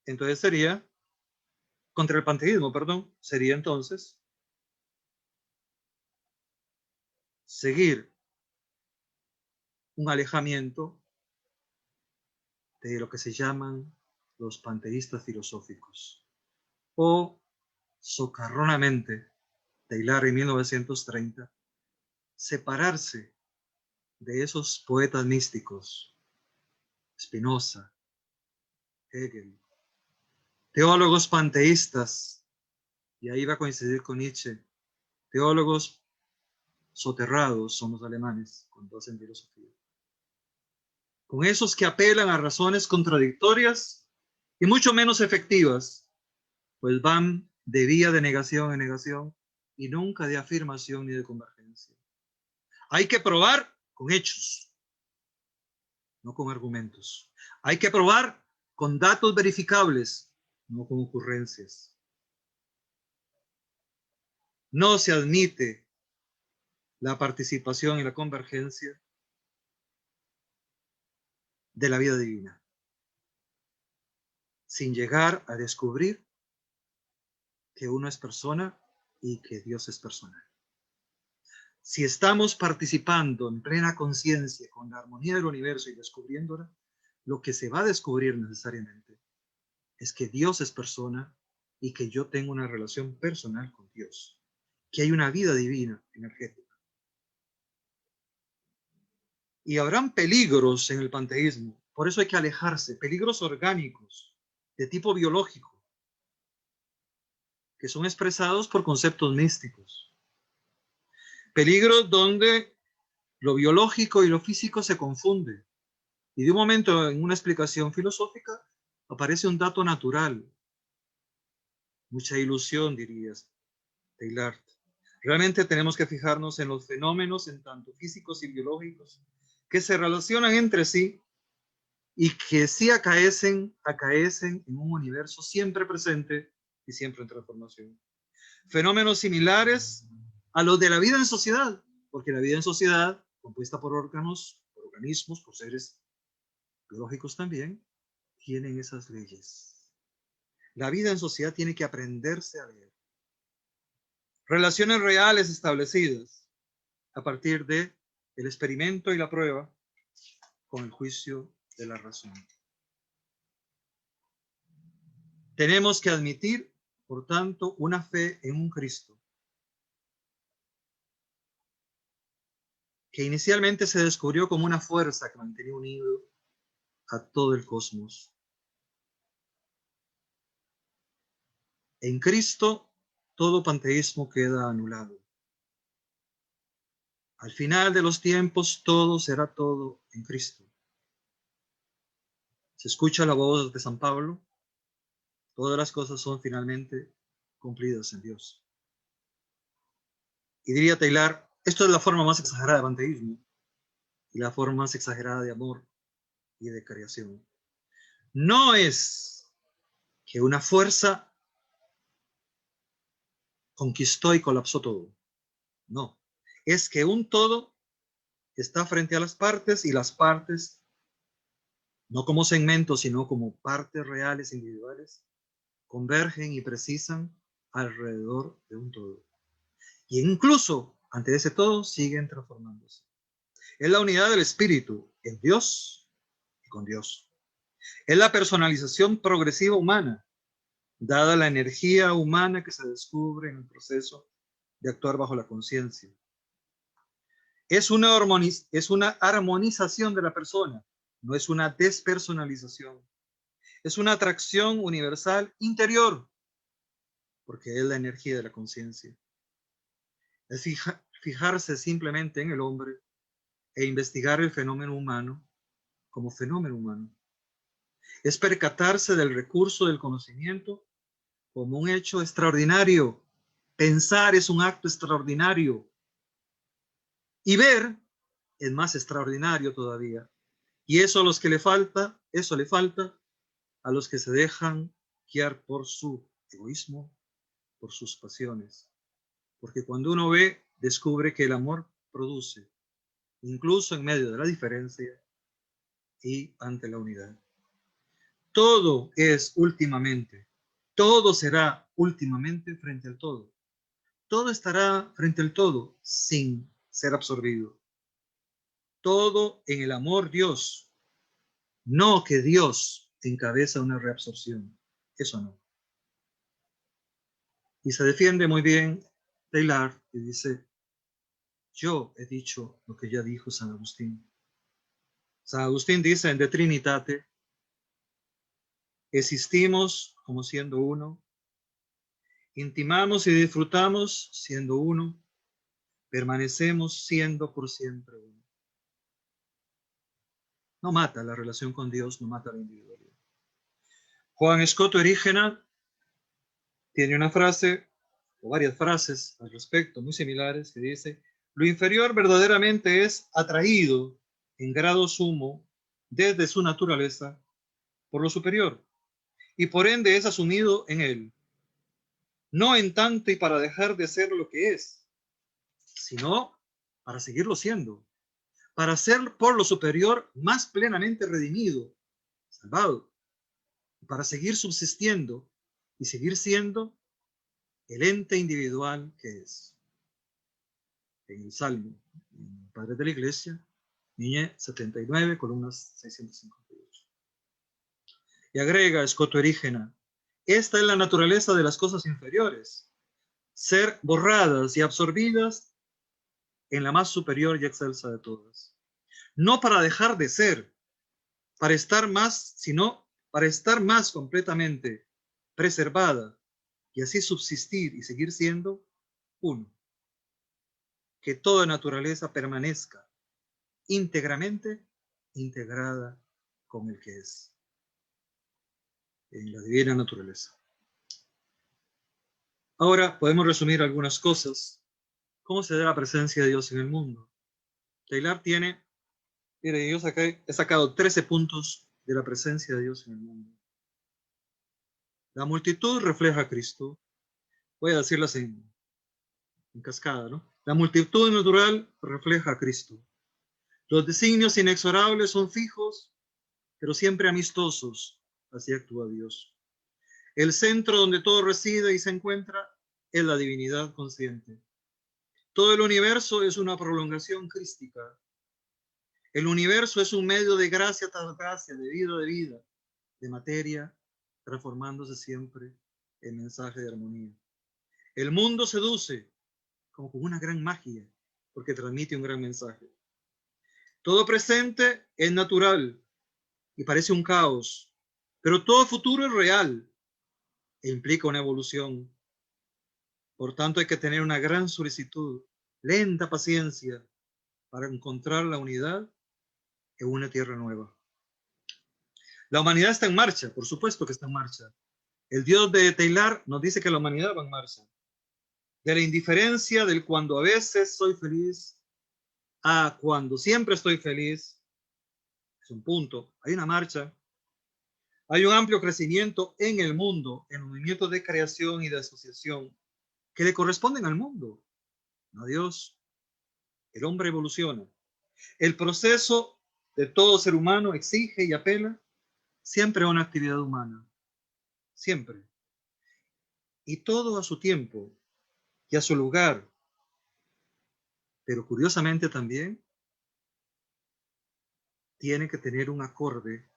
entonces sería, contra el panteísmo, perdón, sería entonces seguir un alejamiento de lo que se llaman los panteístas filosóficos, o socarronamente, Taylor en 1930, separarse de esos poetas místicos, Spinoza, Hegel, teólogos panteístas, y ahí va a coincidir con Nietzsche, teólogos soterrados son los alemanes cuando hacen filosofía, con esos que apelan a razones contradictorias y mucho menos efectivas, pues van de vía de negación en negación y nunca de afirmación ni de convergencia. Hay que probar con hechos, no con argumentos. Hay que probar con datos verificables, no con ocurrencias. No se admite la participación y la convergencia de la vida divina, sin llegar a descubrir que uno es persona y que Dios es personal. Si estamos participando en plena conciencia con la armonía del universo y descubriéndola, lo que se va a descubrir necesariamente es que Dios es persona y que yo tengo una relación personal con Dios, que hay una vida divina energética. Y habrán peligros en el panteísmo, por eso hay que alejarse, peligros orgánicos de tipo biológico, que son expresados por conceptos místicos. Peligros donde lo biológico y lo físico se confunden. Y de un momento en una explicación filosófica aparece un dato natural. Mucha ilusión, dirías, Taylor. Realmente tenemos que fijarnos en los fenómenos, en tanto físicos y biológicos, que se relacionan entre sí y que sí acaecen en un universo siempre presente y siempre en transformación. Fenómenos similares a los de la vida en sociedad, porque la vida en sociedad, compuesta por órganos, por organismos, por seres biológicos también, tienen esas leyes. La vida en sociedad tiene que aprenderse a leer. Relaciones reales establecidas a partir de el experimento y la prueba con el juicio de la razón. Tenemos que admitir, por tanto, una fe en un Cristo que inicialmente se descubrió como una fuerza que mantenía unido a todo el cosmos. En Cristo, todo panteísmo queda anulado. Al final de los tiempos, todo será todo en Cristo. Se escucha la voz de San Pablo, todas las cosas son finalmente cumplidas en Dios. Y diría Taylor, esto es la forma más exagerada de panteísmo y la forma más exagerada de amor y de creación. No es que una fuerza conquistó y colapsó todo. No, es que un todo está frente a las partes y las partes, no como segmentos, sino como partes reales individuales, convergen y precisan alrededor de un todo. Y incluso ante ese todo siguen transformándose. Es la unidad del espíritu en Dios y con Dios. Es la personalización progresiva humana, dada la energía humana que se descubre en el proceso de actuar bajo la conciencia. Es una armonización de la persona, no es una despersonalización. Es una atracción universal interior, porque es la energía de la conciencia. Es fijarse simplemente en el hombre e investigar el fenómeno humano como fenómeno humano. Es percatarse del recurso del conocimiento como un hecho extraordinario. Pensar es un acto extraordinario. Y ver es más extraordinario todavía. Y eso a los que le falta a los que se dejan guiar por su egoísmo, por sus pasiones. Porque cuando uno ve, descubre que el amor produce, incluso en medio de la diferencia y ante la unidad. Todo es últimamente, todo será últimamente frente al todo. Todo estará frente al todo sin ser absorbido. Todo en el amor Dios, no que Dios encabeza una reabsorción. Eso no. Y se defiende muy bien Teilhard y dice, yo he dicho lo que ya dijo San Agustín. San Agustín dice en De Trinitate, existimos como siendo uno, intimamos y disfrutamos siendo uno, permanecemos siendo por siempre uno. No mata la relación con Dios, no mata la individualidad. Juan Escoto Erígena tiene una frase, o varias frases al respecto, muy similares, que dice, lo inferior verdaderamente es atraído en grado sumo desde su naturaleza por lo superior, y por ende es asumido en él, no en tanto y para dejar de ser lo que es, sino para seguirlo siendo, para ser por lo superior más plenamente redimido, salvado, para seguir subsistiendo y seguir siendo el ente individual que es. En el Salmo, en Padres de la Iglesia, Niñe 79, columnas 658. Y agrega Escoto Erígena, esta es la naturaleza de las cosas inferiores, ser borradas y absorbidas en la más superior y excelsa de todas. No para dejar de ser, para estar más, sino para estar más completamente preservada y así subsistir y seguir siendo uno. Que toda naturaleza permanezca íntegramente integrada con el que es, en la divina naturaleza. Ahora podemos resumir algunas cosas. ¿Cómo se da la presencia de Dios en el mundo? Teilhard tiene, mire, yo he sacado 13 puntos de la presencia de Dios en el mundo. La multitud refleja a Cristo. Voy a decirlas en cascada, ¿no? La multitud natural refleja a Cristo. Los designios inexorables son fijos, pero siempre amistosos. Así actúa Dios. El centro donde todo reside y se encuentra es la divinidad consciente. Todo el universo es una prolongación crística. El universo es un medio de gracia tras gracia, de vida, de materia, transformándose siempre en mensaje de armonía. El mundo seduce como con una gran magia, porque transmite un gran mensaje. Todo presente es natural y parece un caos, pero todo futuro es real e implica una evolución. Por tanto, hay que tener una gran solicitud, lenta paciencia, para encontrar la unidad en una tierra nueva. La humanidad está en marcha, por supuesto que está en marcha. El Dios de Teilhard nos dice que la humanidad va en marcha. De la indiferencia del cuando a veces soy feliz a cuando siempre estoy feliz, es un punto. Hay una marcha. Hay un amplio crecimiento en el mundo, en movimientos de creación y de asociación que le corresponden al mundo, no a Dios. El hombre evoluciona. El proceso de todo ser humano exige y apela siempre a una actividad humana. Siempre. Y todo a su tiempo y a su lugar. Pero curiosamente también tiene que tener un acorde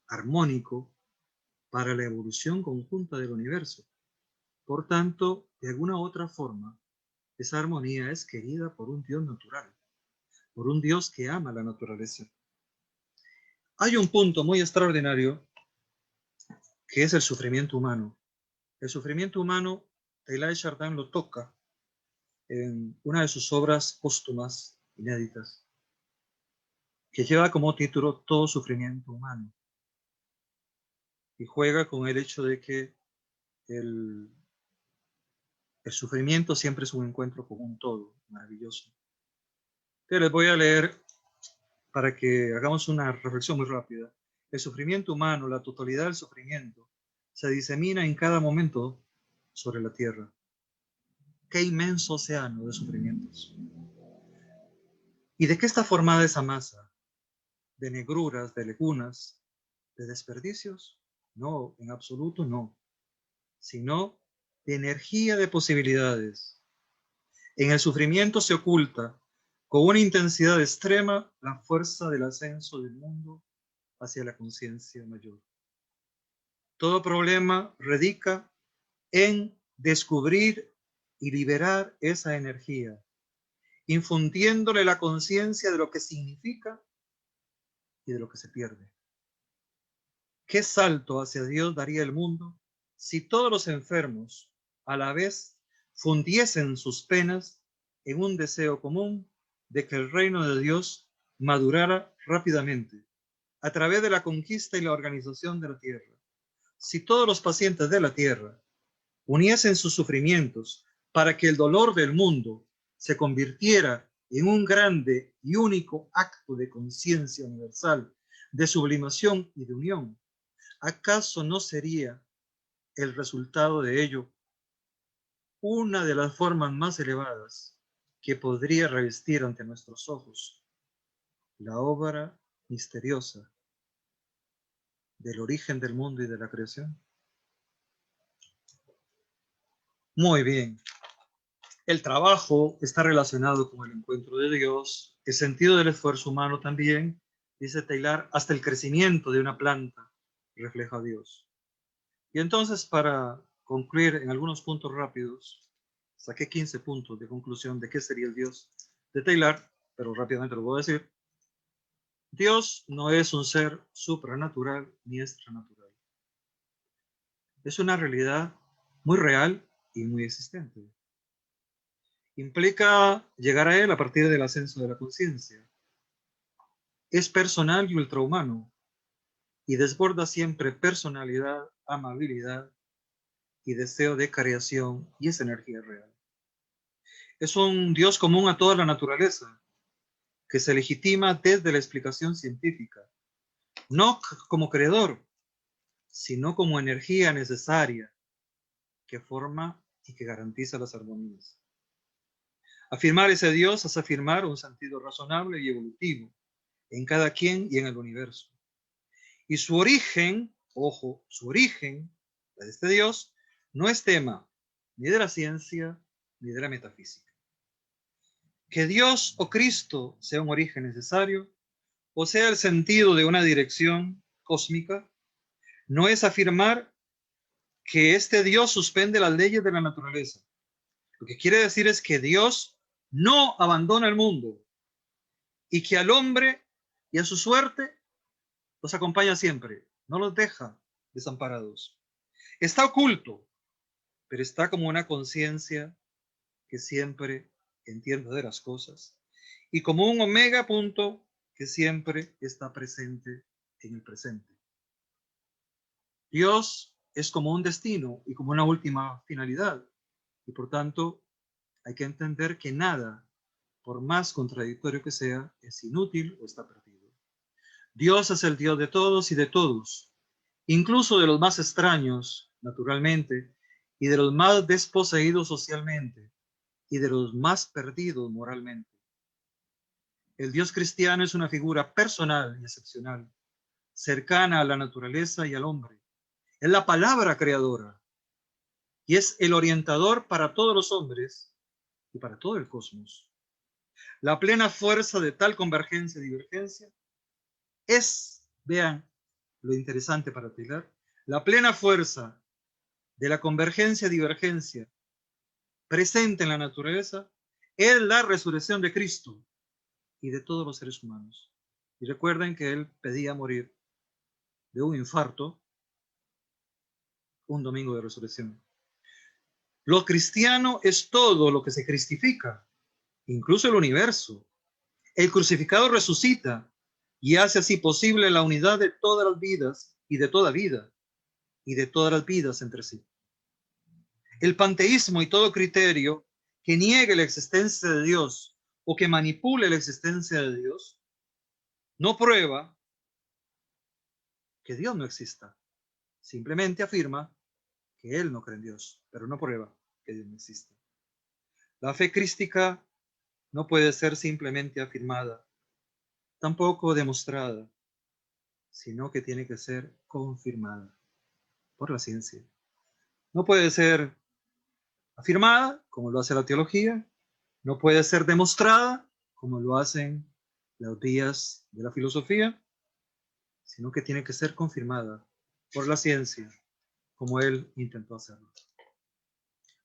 armónico para la evolución conjunta del universo. Por tanto, de alguna u otra forma, esa armonía es querida por un Dios natural, por un Dios que ama la naturaleza. Hay un punto muy extraordinario que es el sufrimiento humano. El sufrimiento humano, Teilhard de Chardin lo toca en una de sus obras póstumas inéditas. que lleva como título Todo sufrimiento humano, y juega con el hecho de que el sufrimiento siempre es un encuentro con un todo maravilloso. Entonces les voy a leer para que hagamos una reflexión muy rápida. El sufrimiento humano, la totalidad del sufrimiento, se disemina en cada momento sobre la tierra. Qué inmenso océano de sufrimientos. ¿Y de qué está formada esa masa? ¿De negruras, de lagunas, de desperdicios? No, en absoluto no. Sino de energía de posibilidades. En el sufrimiento se oculta con una intensidad extrema la fuerza del ascenso del mundo hacia la conciencia mayor. Todo problema radica en descubrir y liberar esa energía, infundiéndole la conciencia de lo que significa y de lo que se pierde. ¿Qué salto hacia Dios daría el mundo si todos los enfermos a la vez fundiesen sus penas en un deseo común de que el reino de Dios madurara rápidamente a través de la conquista y la organización de la tierra? Si todos los pacientes de la tierra uniesen sus sufrimientos para que el dolor del mundo se convirtiera en un grande y único acto de conciencia universal, de sublimación y de unión, ¿acaso no sería el resultado de ello una de las formas más elevadas que podría revestir ante nuestros ojos la obra misteriosa del origen del mundo y de la creación? Muy bien. El trabajo está relacionado con el encuentro de Dios, el sentido del esfuerzo humano también, dice Taylor, hasta el crecimiento de una planta refleja a Dios. Y entonces, para concluir en algunos puntos rápidos, saqué 15 puntos de conclusión de qué sería el Dios de Taylor, pero rápidamente lo voy a decir. Dios no es un ser supranatural ni extranatural. Es una realidad muy real y muy existente. Implica llegar a él a partir del ascenso de la conciencia. Es personal y ultrahumano y desborda siempre personalidad, amabilidad y deseo de creación, y es energía real. Es un Dios común a toda la naturaleza que se legitima desde la explicación científica, no como creador, sino como energía necesaria que forma y que garantiza las armonías. Afirmar ese Dios es afirmar un sentido razonable y evolutivo en cada quien y en el universo. Y su origen, ojo, su origen, la de este Dios, no es tema ni de la ciencia ni de la metafísica. Que Dios o Cristo sea un origen necesario, o sea el sentido de una dirección cósmica, no es afirmar que este Dios suspende las leyes de la naturaleza. Lo que quiere decir es que Dios no abandona el mundo y que al hombre y a su suerte los acompaña siempre, no los deja desamparados. Está oculto, pero está como una conciencia que siempre entiende de las cosas y como un omega punto que siempre está presente en el presente. Dios es como un destino y como una última finalidad, y por tanto hay que entender que nada, por más contradictorio que sea, es inútil o está perdido. Dios es el Dios de todos y de todos, incluso de los más extraños, naturalmente, y de los más desposeídos socialmente, y de los más perdidos moralmente. El Dios cristiano es una figura personal y excepcional, cercana a la naturaleza y al hombre. Es la palabra creadora y es el orientador para todos los hombres y para todo el cosmos. La plena fuerza de tal convergencia y divergencia es, vean lo interesante para Taylor, la plena fuerza de la convergencia y divergencia presente en la naturaleza es la resurrección de Cristo y de todos los seres humanos. Y recuerden que él pedía morir de un infarto un domingo de resurrección. Lo cristiano es todo lo que se cristifica, incluso el universo. El crucificado resucita y hace así posible la unidad de todas las vidas y de toda vida y de todas las vidas entre sí. El panteísmo y todo criterio que niegue la existencia de Dios o que manipule la existencia de Dios no prueba que Dios no exista. Simplemente afirma que él no cree en Dios, pero no prueba que Dios no existe. La fe crística no puede ser simplemente afirmada, tampoco demostrada, sino que tiene que ser confirmada por la ciencia. No puede ser afirmada, como lo hace la teología, no puede ser demostrada, como lo hacen las vías de la filosofía, sino que tiene que ser confirmada por la ciencia, como él intentó hacerlo.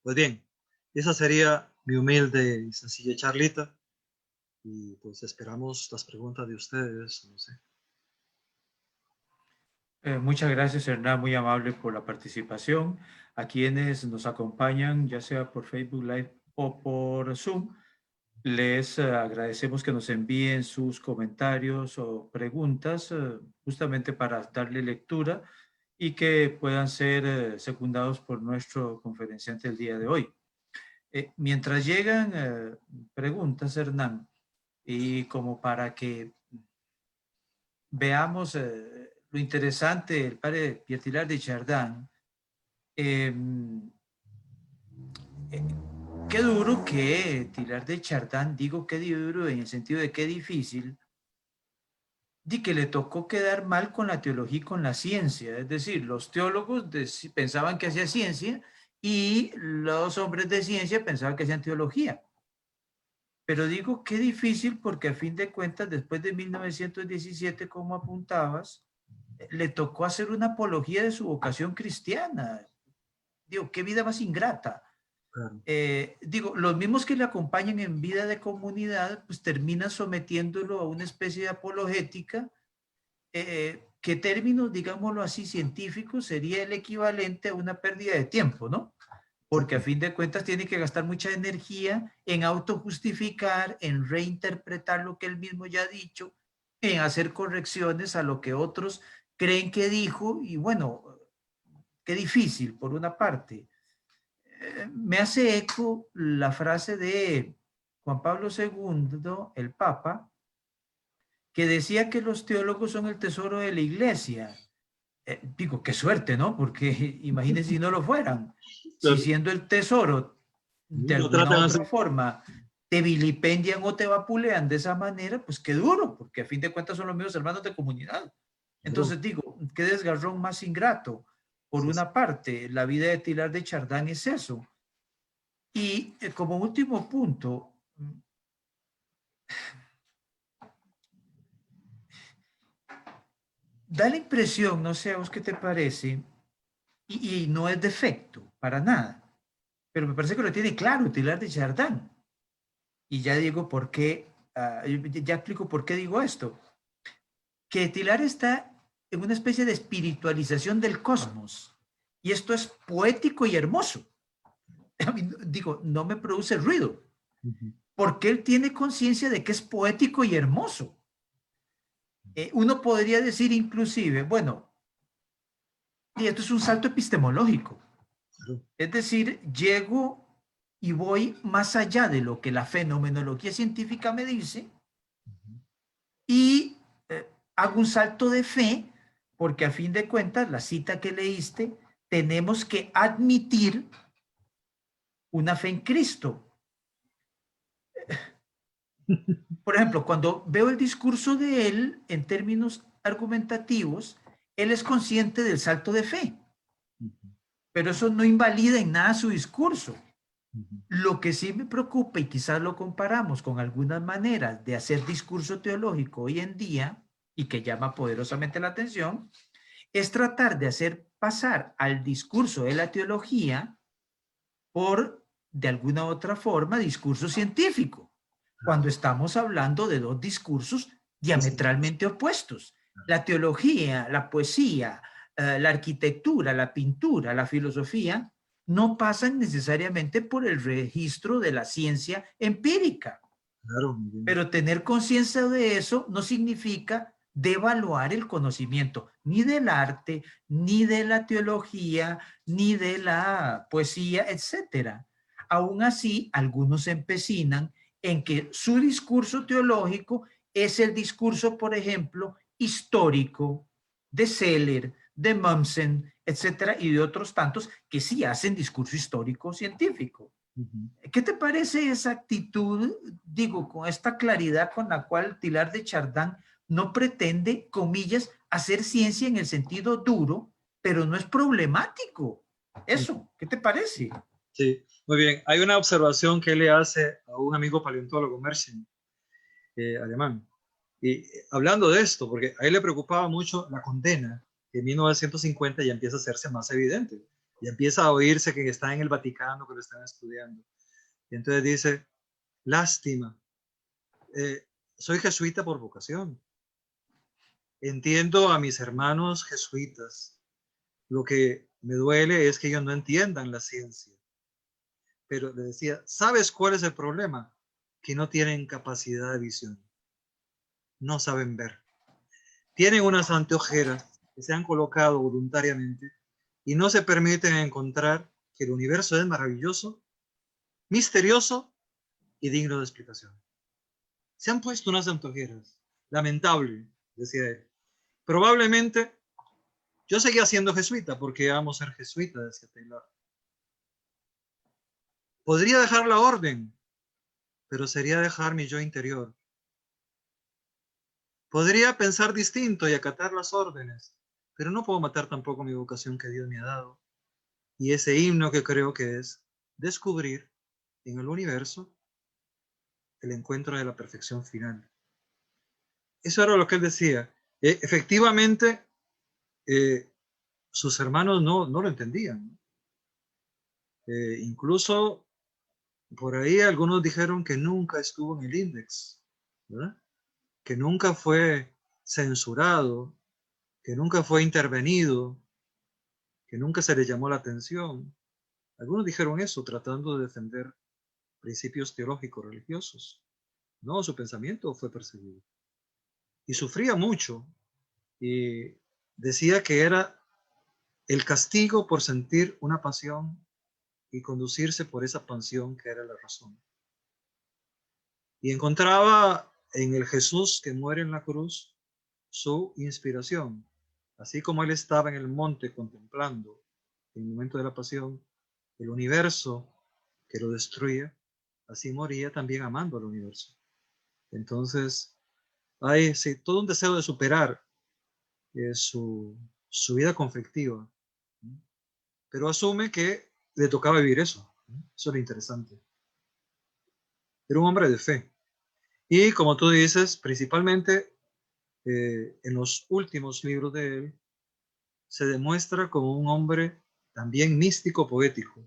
Pues bien, esa sería mi humilde y sencilla charlita, y pues esperamos las preguntas de ustedes, no sé. Muchas gracias, Hernán, muy amable por la participación. A quienes nos acompañan, ya sea por Facebook Live o por Zoom, les agradecemos que nos envíen sus comentarios o preguntas justamente para darle lectura y que puedan ser secundados por nuestro conferenciante el día de hoy. Mientras llegan preguntas, Hernán, y como para que veamos lo interesante del padre Pierre Teilhard de Chardin, eh, qué duro que Teilhard de Chardin, digo qué duro en el sentido de qué difícil, de que le tocó quedar mal con la teología y con la ciencia. Es decir, los teólogos pensaban que hacía ciencia y los hombres de ciencia pensaban que hacían teología. Pero digo qué difícil porque a fin de cuentas, después de 1917, como apuntabas, le tocó hacer una apología de su vocación cristiana. Digo, qué vida más ingrata. Claro. Digo, los mismos que le acompañan en vida de comunidad, pues terminan sometiéndolo a una especie de apologética, que términos, digámoslo así, científicos, sería el equivalente a una pérdida de tiempo, ¿no? Porque a fin de cuentas tiene que gastar mucha energía en autojustificar, en reinterpretar lo que él mismo ya ha dicho, en hacer correcciones a lo que otros creen que dijo, y bueno, qué difícil por una parte. Me hace eco la frase de Juan Pablo II, el Papa, que decía que los teólogos son el tesoro de la iglesia. Digo, qué suerte, ¿no? Porque imagínense si no lo fueran. Si siendo el tesoro, de Lo alguna tratan u así. otra forma, te vilipendian o te vapulean de esa manera, pues qué duro, porque a fin de cuentas son los mismos hermanos de comunidad. Entonces digo, qué desgarrón más ingrato. Por una parte, la vida de Teilhard de Chardin es eso. Y como último punto, da la impresión, no sé a vos qué te parece, y no es defecto, para nada, pero me parece que lo tiene claro Teilhard de Chardin. Y ya digo por qué, ya explico por qué digo esto. Que Teilhard está en una especie de espiritualización del cosmos. Y esto es poético y hermoso. A mí, digo, no me produce ruido, porque él tiene conciencia de que es poético y hermoso. Uno podría decir inclusive, bueno, y esto es un salto epistemológico. Es decir, llego y voy más allá de lo que la fenomenología científica me dice y hago un salto de fe, porque a fin de cuentas, la cita que leíste, tenemos que admitir una fe en Cristo. Por ejemplo, cuando veo el discurso de él en términos argumentativos, él es consciente del salto de fe, pero eso no invalida en nada su discurso. Lo que sí me preocupa, y quizás lo comparamos con algunas maneras de hacer discurso teológico hoy en día, y que llama poderosamente la atención, es tratar de hacer pasar al discurso de la teología por, de alguna u otra forma, discurso científico, cuando estamos hablando de dos discursos diametralmente opuestos. La teología, la poesía, la arquitectura, la pintura, la filosofía, no pasan necesariamente por el registro de la ciencia empírica. Claro, Pero tener conciencia de eso no significa devaluar el conocimiento, ni del arte, ni de la teología, ni de la poesía, etcétera. Aún así, algunos se empecinan en que su discurso teológico es el discurso, por ejemplo, histórico de Seller, de Mommsen, etcétera, y de otros tantos que sí hacen discurso histórico científico. ¿Qué te parece esa actitud, digo, con esta claridad con la cual Teilhard de Chardin no pretende, comillas, hacer ciencia en el sentido duro, pero no es problemático? Eso, ¿qué te parece? Sí, muy bien. Hay una observación que él le hace a un amigo paleontólogo, Mersin, alemán. Y hablando de esto, porque a él le preocupaba mucho la condena, que en 1950 ya empieza a hacerse más evidente. Ya empieza a oírse que está en el Vaticano, que lo están estudiando. Y entonces dice, lástima, soy jesuita por vocación. Entiendo a mis hermanos jesuitas. Lo que me duele es que ellos no entiendan la ciencia. Pero le decía, ¿sabes cuál es el problema? Que no tienen capacidad de visión. No saben ver. Tienen unas anteojeras que se han colocado voluntariamente y no se permiten encontrar que el universo es maravilloso, misterioso y digno de explicación. Se han puesto unas anteojeras. Lamentable, decía él. Probablemente yo seguía siendo jesuita porque amo ser jesuita, decía Taylor. Podría dejar la orden, pero sería dejar mi yo interior. Podría pensar distinto y acatar las órdenes, pero no puedo matar tampoco mi vocación que Dios me ha dado. Y ese himno que creo que es descubrir en el universo el encuentro de la perfección final. Eso era lo que él decía. Efectivamente, sus hermanos no lo entendían. Incluso por ahí algunos dijeron que nunca estuvo en el índice, ¿verdad? Que nunca fue censurado, que nunca fue intervenido, que nunca se le llamó la atención. Algunos dijeron eso tratando de defender principios teológicos religiosos. No, su pensamiento fue perseguido. Y sufría mucho y decía que era el castigo por sentir una pasión y conducirse por esa pasión que era la razón. Y encontraba en el Jesús que muere en la cruz su inspiración. Así como él estaba en el monte contemplando en el momento de la pasión el universo que lo destruía, así moría también amando al universo. Entonces, hay sí, todo un deseo de superar su vida conflictiva, ¿no? Pero asume que le tocaba vivir eso, ¿no? Eso es lo interesante. Era un hombre de fe. Y como tú dices, principalmente en los últimos libros de él, se demuestra como un hombre también místico poético.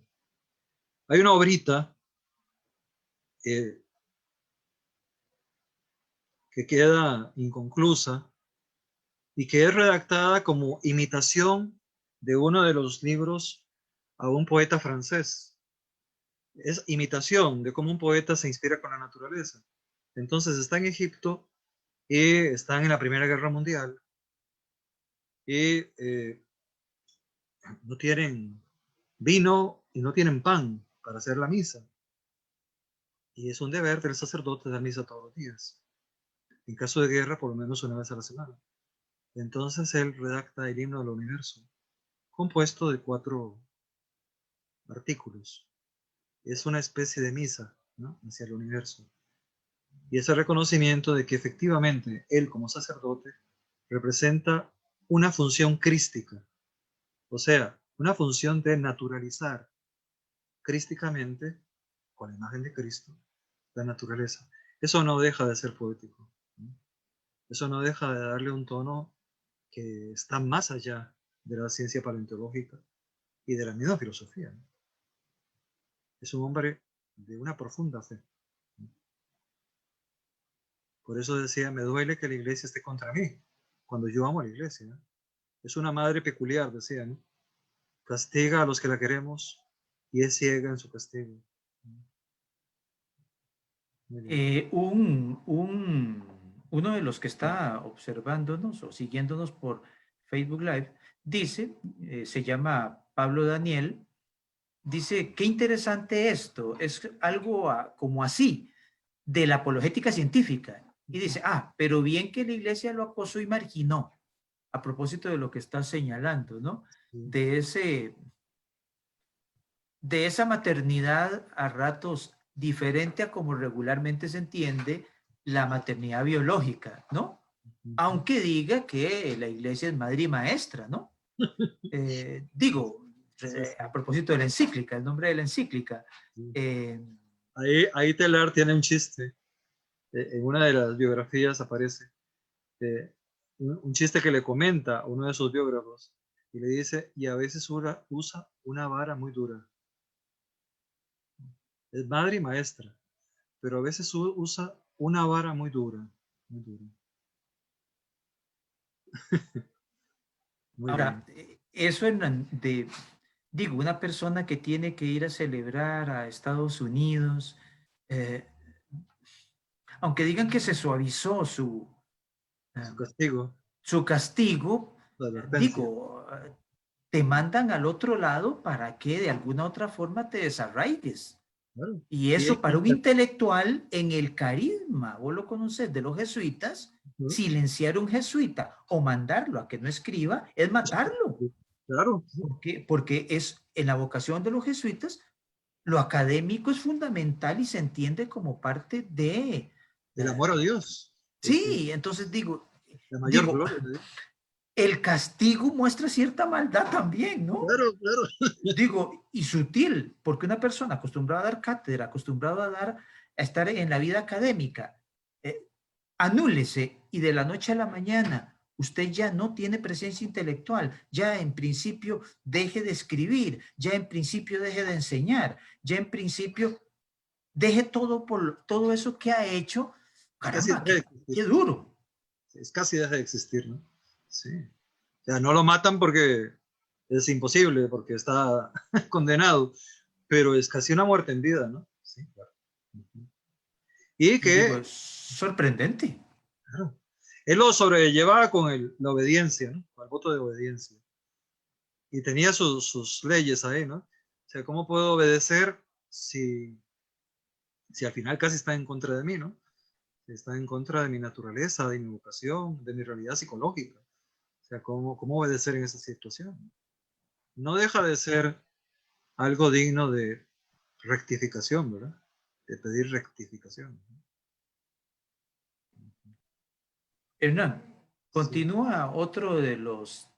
Hay una obrita eh, que queda inconclusa y que es redactada como imitación de uno de los libros a un poeta francés. Es imitación de cómo un poeta se inspira con la naturaleza. Entonces está en Egipto y están en la Primera Guerra Mundial y no tienen vino y no tienen pan para hacer la misa. Y es un deber del sacerdote dar misa todos los días. En caso de guerra, por lo menos una vez a la semana. Entonces él redacta el himno del universo, compuesto de 4 artículos. Es una especie de misa, ¿no?, hacia el universo. Y ese reconocimiento de que efectivamente él como sacerdote representa una función crística, o sea, una función de naturalizar crísticamente, con la imagen de Cristo, la naturaleza. Eso no deja de ser poético, ¿no? Eso no deja de darle un tono que está más allá de la ciencia paleontológica y de la misma filosofía, ¿no? Es un hombre de una profunda fe. Por eso decía, me duele que la iglesia esté contra mí, cuando yo amo a la iglesia, ¿no? Es una madre peculiar, decía, ¿no? Castiga a los que la queremos y es ciega en su castigo. Muy bien. Un uno de los que está observándonos o siguiéndonos por Facebook Live, dice, se llama Pablo Daniel, dice, qué interesante esto, es algo como así, de la apologética científica. Y dice, pero bien que la iglesia lo acosó y marginó, a propósito de lo que está señalando, ¿no? Sí. De de esa maternidad a ratos diferente a como regularmente se entiende la maternidad biológica, ¿no? Ujú. Aunque diga que la iglesia es madre y maestra, ¿no? Digo, Sí, a sí, propósito de la encíclica, el nombre de la encíclica. sí. Eh, Ahí Teilhard tiene un chiste. En una de las biografías aparece un chiste que le comenta a uno de sus biógrafos y le dice, y a veces usa una vara muy dura. Es madre y maestra, pero a veces usa una vara muy dura. Muy dura. Muy Ahora, bien. eso digo, una persona que tiene que ir a celebrar a Estados Unidos, eh, aunque digan que se suavizó eh, Su castigo, su castigo, la advertencia. digo, te mandan al otro lado para que de alguna otra forma te desarraigues. Claro. Y Y hay eso para un que- intelectual en el carisma, vos lo conoces, de los jesuitas, Ujú. silenciar a un jesuita o mandarlo a que no escriba es matarlo. Claro, Porque es en la vocación de los jesuitas, lo académico es fundamental y se entiende como parte de... el amor a Dios, porque sí, entonces la mayor digo, gloria de Dios. el castigo muestra cierta maldad también, ¿no? Claro, claro. Digo, y sutil, porque una persona acostumbrada a dar cátedra, acostumbrada a estar en la vida académica, eh, anúlese y de la noche a la mañana usted ya no tiene presencia intelectual, ya en principio deje de escribir, ya en principio deje de enseñar, ya en principio deje todo eso que ha hecho. Casi Caramba, deja de qué existir. duro. Es casi deja de existir, ¿no? Sí. O sea, no lo matan porque es imposible, porque está condenado, pero es casi una muerte en vida, ¿no? Sí, claro. Ujú. Y Digo, que, es sorprendente. claro, él lo sobrellevaba con la obediencia, ¿no? Con el voto de obediencia. Y tenía sus leyes ahí, ¿no? O sea, ¿cómo puedo obedecer si al final casi está en contra de mí, ¿no? Está en contra de mi naturaleza, de mi vocación, de mi realidad psicológica. O sea, ¿cómo obedecer en esa situación? No deja de ser algo digno de rectificación, ¿verdad? De pedir rectificación. Hernán, Sí. continúa otro de los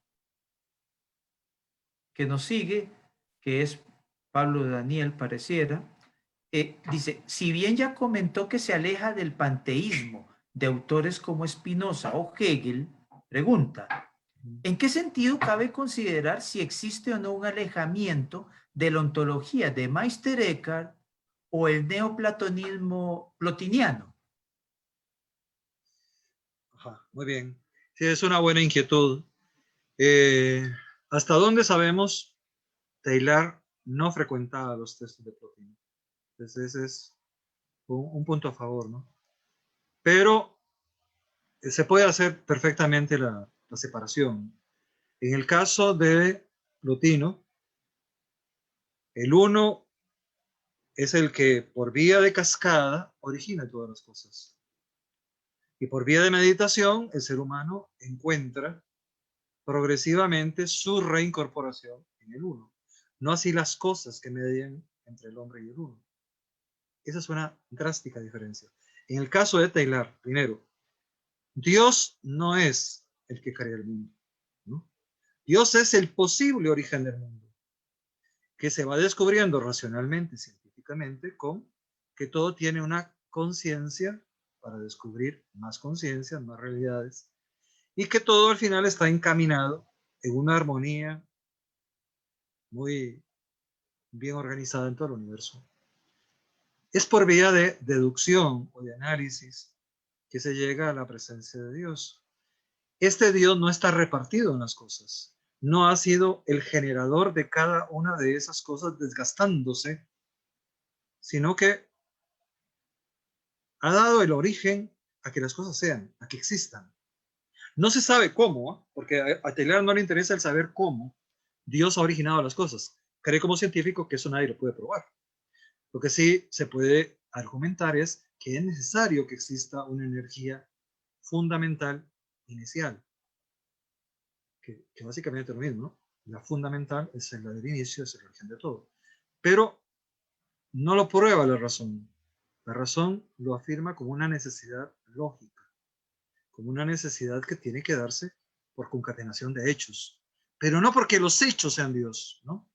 que nos sigue, que es Pablo Daniel, pareciera. Dice, si bien ya comentó que se aleja del panteísmo de autores como Spinoza o Hegel, pregunta, ¿en qué sentido cabe considerar si existe o no un alejamiento de la ontología de Meister Eckhart o el neoplatonismo plotiniano? Ajá, muy bien. Sí, es una buena inquietud. Eh, ¿Hasta dónde sabemos? Taylor no frecuentaba los textos de Plotino. Entonces ese es un punto a favor, ¿no? Pero se puede hacer perfectamente la separación. En el caso de Plotino, el uno es el que por vía de cascada origina todas las cosas. Y por vía de meditación, el ser humano encuentra progresivamente su reincorporación en el uno. No así las cosas que median entre el hombre y el uno. Esa es una drástica diferencia. En el caso de Taylor, primero, Dios no es el que crea el mundo, ¿no? Dios es el posible origen del mundo, que se va descubriendo racionalmente, científicamente, con que todo tiene una conciencia para descubrir más conciencias, más realidades, y que todo al final está encaminado en una armonía muy bien organizada en todo el universo. Es por vía de deducción o de análisis que se llega a la presencia de Dios. Este Dios no está repartido en las cosas, no ha sido el generador de cada una de esas cosas desgastándose, sino que ha dado el origen a que las cosas sean, a que existan. No se sabe cómo, ¿eh? Porque a Taylor no le interesa el saber cómo Dios ha originado las cosas. Cree como científico que eso nadie lo puede probar. Lo que sí se puede argumentar es que es necesario que exista una energía fundamental inicial, que básicamente es lo mismo, ¿no? La fundamental es la del inicio, es el origen de todo. Pero no lo prueba la razón. La razón lo afirma como una necesidad lógica, como una necesidad que tiene que darse por concatenación de hechos, pero no porque los hechos sean Dios, ¿no?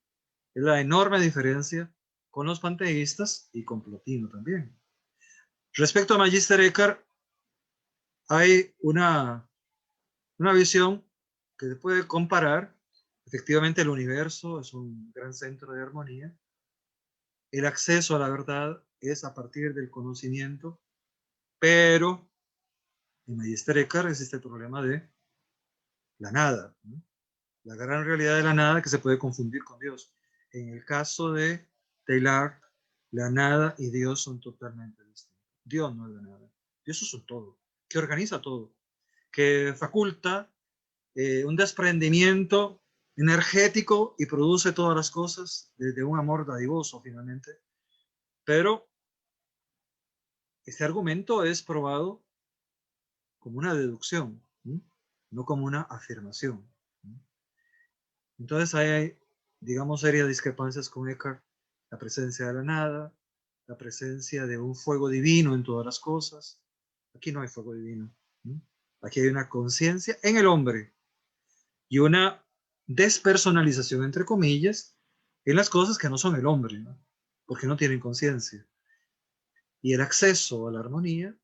Es la enorme diferencia con los panteístas y con Plotino también. Respecto a Magister Eckhart, hay una visión que se puede comparar. Efectivamente, el universo es un gran centro de armonía. El acceso a la verdad es a partir del conocimiento, pero en Magister Eckhart existe el problema de la nada, ¿no? La gran realidad de la nada que se puede confundir con Dios. En el caso de Taylor, la nada y Dios son totalmente distintos. Dios no es la nada. Dios es un todo, que organiza todo, que faculta un desprendimiento energético y produce todas las cosas desde un amor dadivoso finalmente. Pero este argumento es probado como una deducción, ¿sí? No como una afirmación, ¿sí? Entonces hay, digamos, serias discrepancias con Eckhart, la presencia de la nada, la presencia de un fuego divino en todas las cosas. Aquí no hay fuego divino, ¿sí? Aquí hay una conciencia en el hombre y una despersonalización, entre comillas, en las cosas que no son el hombre, ¿no? Porque no tienen conciencia. Y el acceso a la armonía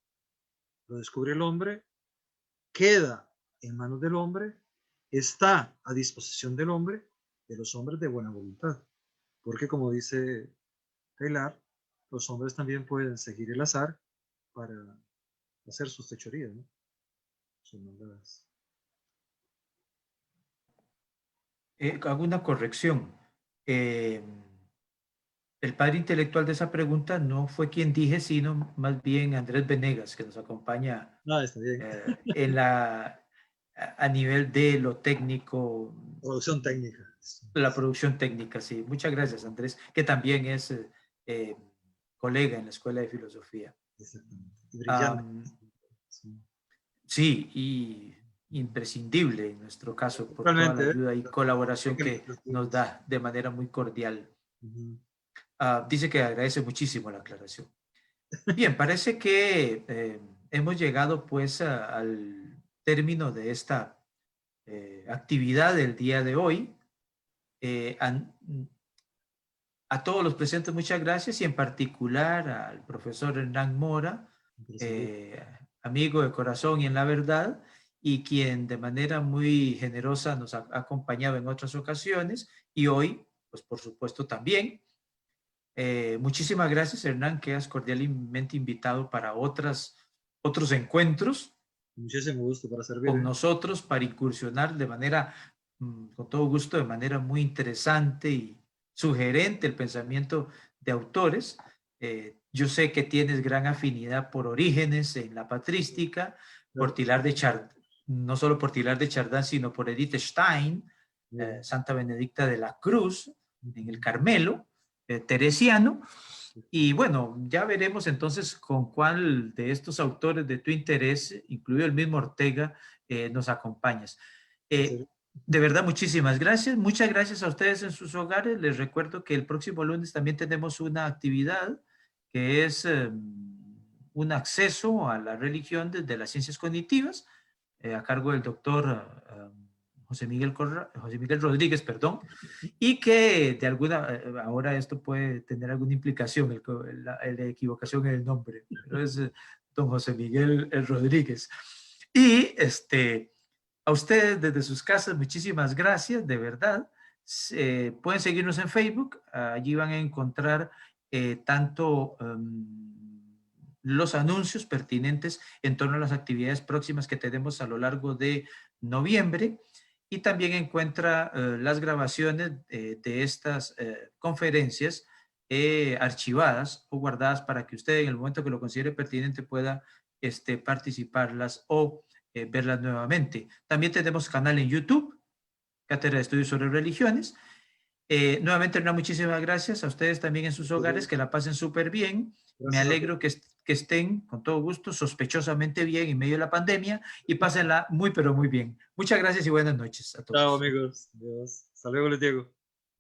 lo descubre el hombre, queda en manos del hombre, está a disposición del hombre, de los hombres de buena voluntad. Porque como dice Taylor, los hombres también pueden seguir el azar para hacer sus fechorías, ¿no? Sus maldades. Hago una corrección. Eh, el padre intelectual de esa pregunta no fue quien dije, sino más bien Andrés Venegas, que nos acompaña Ah, está bien. en a nivel de lo técnico, Producción técnica. la producción técnica. Sí, muchas gracias, Andrés, que también es eh, colega en la Escuela de Filosofía. Exactamente. Y brillante. Sí. Sí, y imprescindible en nuestro caso por toda la Realmente, ayuda y colaboración que que nos da de manera muy cordial. uh-huh. Dice que agradece muchísimo la aclaración. Bien, parece que hemos llegado pues al término de esta actividad del día de hoy. A todos los presentes muchas gracias y en particular al profesor Hernán Mora, eh, amigo de corazón y en la verdad, y quien de manera muy generosa nos ha acompañado en otras ocasiones y hoy, pues por supuesto también. Muchísimas gracias, Hernán, que has cordialmente invitado para otros encuentros Muchísimo gusto para con servirle. nosotros, para incursionar de manera, con todo gusto, de manera muy interesante y sugerente el pensamiento de autores. Yo sé que tienes gran afinidad por Orígenes en la patrística, por Claro. Tilar de Chardin, no solo por Tilar de Chardin, sino por Edith Stein, Santa Benedicta de la Cruz, en el Carmelo, teresiano. Y bueno, ya veremos entonces con cuál de estos autores de tu interés, incluido el mismo Ortega, nos acompañas. De verdad, muchísimas gracias. Muchas gracias a ustedes en sus hogares. Les recuerdo que el próximo lunes también tenemos una actividad que es un acceso a la religión desde las ciencias cognitivas, a cargo del doctor José Miguel Rodríguez, perdón, y que de alguna, ahora esto puede tener alguna implicación, la equivocación en el nombre, pero es don José Miguel Rodríguez. Y a ustedes desde sus casas, muchísimas gracias, de verdad. Pueden seguirnos en Facebook, allí van a encontrar tanto los anuncios pertinentes en torno a las actividades próximas que tenemos a lo largo de noviembre y también encuentra las grabaciones de estas conferencias archivadas o guardadas para que usted en el momento que lo considere pertinente pueda participarlas o verlas nuevamente. También tenemos canal en YouTube, Cátedra de Estudios sobre Religiones. Nuevamente, muchísimas gracias a ustedes también en sus hogares, que la pasen súper bien. Me Gracias a ti. alegro que estén con todo gusto, sospechosamente bien en medio de la pandemia, y pásenla muy, pero muy bien. Muchas gracias y buenas noches a Chao, todos. amigos. Adiós. Hasta luego, Luis Diego.